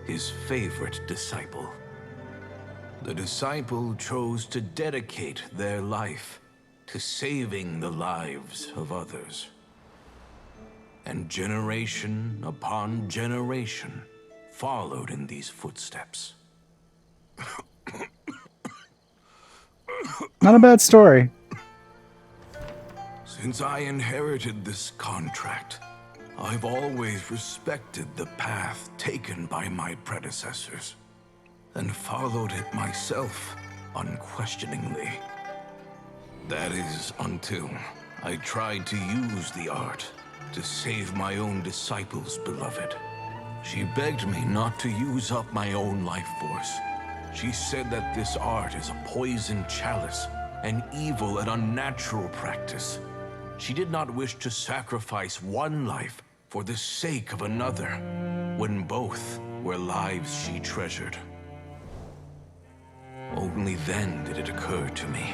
S12: his favorite disciple. The disciple chose to dedicate their life to saving the lives of others. And generation upon generation followed in these footsteps.
S1: Not a bad story.
S12: Since I inherited this contract, I've always respected the path taken by my predecessors, and followed it myself unquestioningly. That is until I tried to use the art to save my own disciple's beloved. She begged me not to use up my own life force. She said that this art is a poison chalice, an evil and unnatural practice. She did not wish to sacrifice one life for the sake of another, when both were lives she treasured. Only then did it occur to me.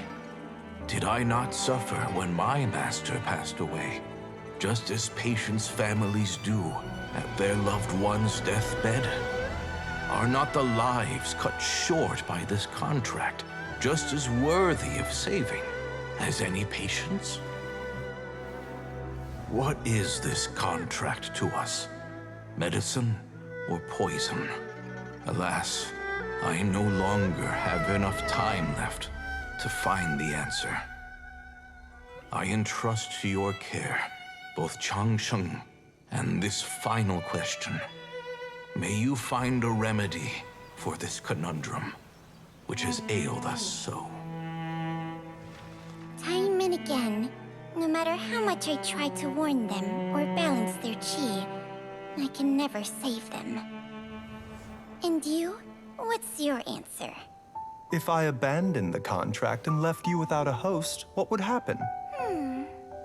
S12: Did I not suffer when my master passed away, just as patients' families do at their loved one's deathbed? Are not the lives cut short by this contract just as worthy of saving as any patients? What is this contract to us? Medicine or poison? Alas, I no longer have enough time left to find the answer. I entrust to your care both Changsheng and this final question. May you find a remedy for this conundrum, which has ailed us so.
S5: Time and again, no matter how much I try to warn them or balance their chi, I can never save them. And you? What's your answer?
S6: If I abandoned the contract and left you without a host, what would happen?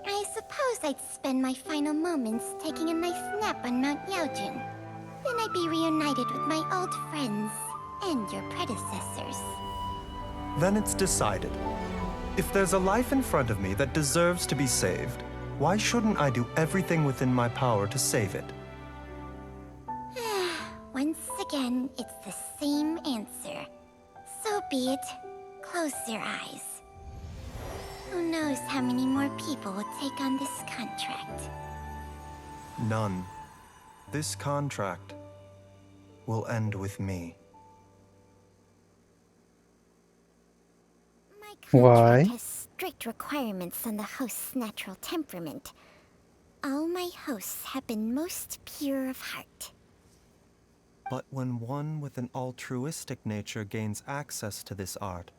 S5: I suppose I'd spend my final moments taking a nice nap on Mount Yaojun. Then I'd be reunited with my old friends and your predecessors.
S6: Then it's decided. If there's a life in front of me that deserves to be saved, why shouldn't I do everything within my power to save it?
S5: Once again, it's the same answer. So be it. Close your eyes. Who knows how many more people will take on this contract?
S6: None. This contract will end with me.
S5: My
S1: Why?
S5: contract has strict requirements on the host's natural temperament. All my hosts have been most pure of heart.
S6: But when one with an altruistic nature gains access to this art,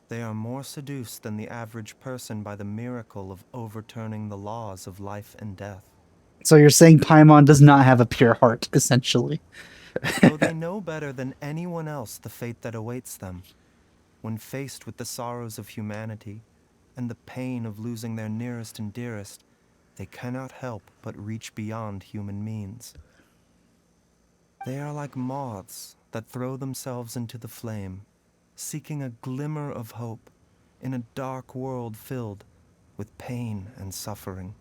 S6: they are more seduced than the average person by the miracle of overturning the laws of life and death.
S1: So you're saying Paimon does not have a pure heart, essentially.
S6: Though they know better than anyone else the fate that awaits them, when faced with the sorrows of humanity and the pain of losing their nearest and dearest, they cannot help but reach beyond human means. They are like moths that throw themselves into the flame, seeking a glimmer of hope in a dark world filled with pain and suffering.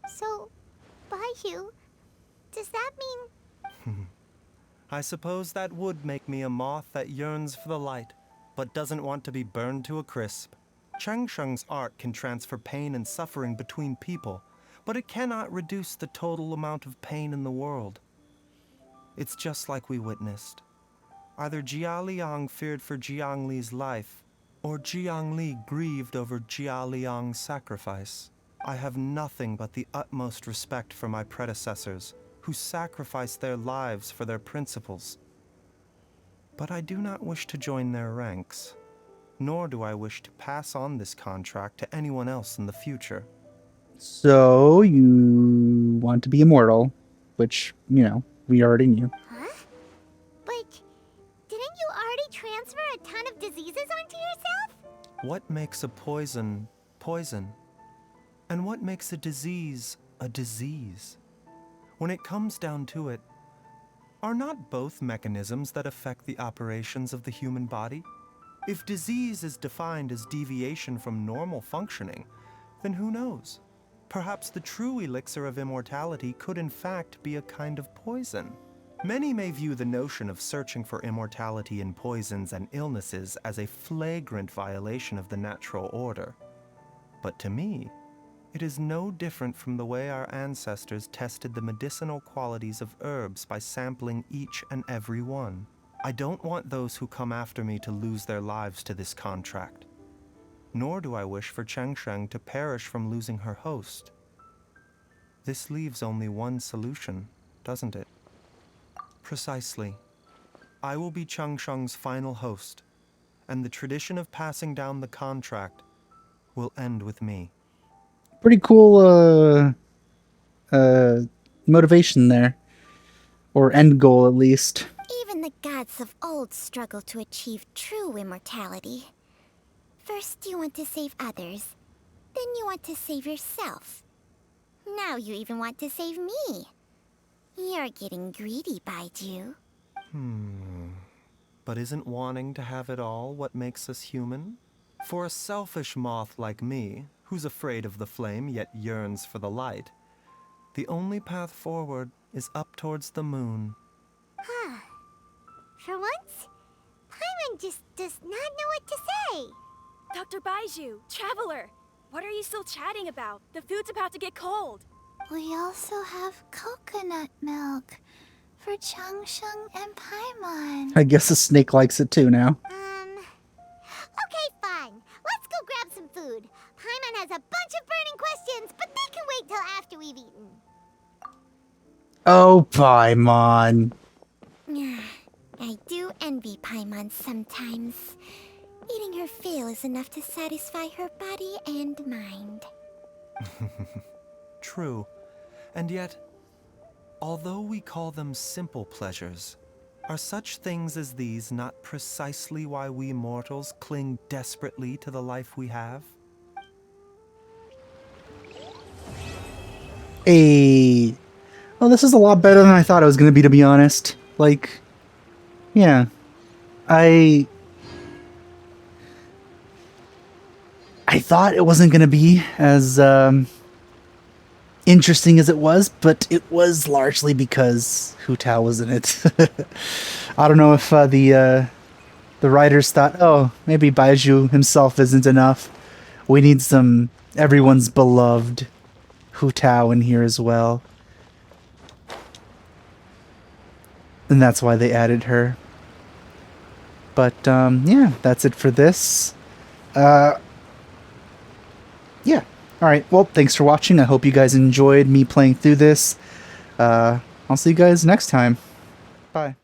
S10: So, Baizhu, does that mean...
S6: I suppose that would make me a moth that yearns for the light, but doesn't want to be burned to a crisp. Changsheng's art can transfer pain and suffering between people, but it cannot reduce the total amount of pain in the world. It's just like we witnessed. Either Jia Liang feared for Jiang Li's life, or Jiang Li grieved over Jia Liang's sacrifice. I have nothing but the utmost respect for my predecessors, who sacrificed their lives for their principles. But I do not wish to join their ranks, nor do I wish to pass on this contract to anyone else in the future.
S1: So you want to be immortal, which, you know, we already knew.
S10: Huh? But didn't you already transfer a ton of diseases onto yourself?
S6: What makes a poison, poison? And what makes a disease a disease? When it comes down to it, are not both mechanisms that affect the operations of the human body? If disease is defined as deviation from normal functioning, then who knows? Perhaps the true elixir of immortality could in fact be a kind of poison. Many may view the notion of searching for immortality in poisons and illnesses as a flagrant violation of the natural order. But to me, it is no different from the way our ancestors tested the medicinal qualities of herbs by sampling each and every one. I don't want those who come after me to lose their lives to this contract. Nor do I wish for Changsheng to perish from losing her host. This leaves only one solution, doesn't it? Precisely. I will be Changsheng's final host, and the tradition of passing down the contract will end with me.
S1: Pretty cool motivation there. Or end goal, at least.
S5: Even the gods of old struggle to achieve true immortality. First you want to save others, then you want to save yourself. Now you even want to save me. You're getting greedy, Baizhu.
S6: But isn't wanting to have it all what makes us human? For a selfish moth like me, who's afraid of the flame yet yearns for the light, the only path forward is up towards the moon.
S10: Huh. For once, Paimon just does not know what to say.
S4: Dr. Baizhu, Traveler, what are you still chatting about? The food's about to get cold.
S13: We also have coconut milk for Changsheng and Paimon.
S1: I guess the snake likes it too now.
S10: Okay, fine. Let's go grab some food. Paimon has a bunch of burning questions, but they can wait till after we've eaten.
S1: Oh, Paimon.
S5: I do envy Paimon sometimes. Eating her fill is enough to satisfy her body and mind.
S6: True. And yet, although we call them simple pleasures, are such things as these not precisely why we mortals cling desperately to the life we have?
S1: Hey. Well, this is a lot better than I thought it was going to be honest. Like, yeah. I thought it wasn't going to be as interesting as it was, but it was largely because Hu Tao was in it. I don't know if the writers thought, oh, maybe Baizhu himself isn't enough. We need some everyone's beloved Hu Tao in here as well. And that's why they added her. But, yeah, that's it for this. Yeah. Alright, well, thanks for watching. I hope you guys enjoyed me playing through this. I'll see you guys next time. Bye.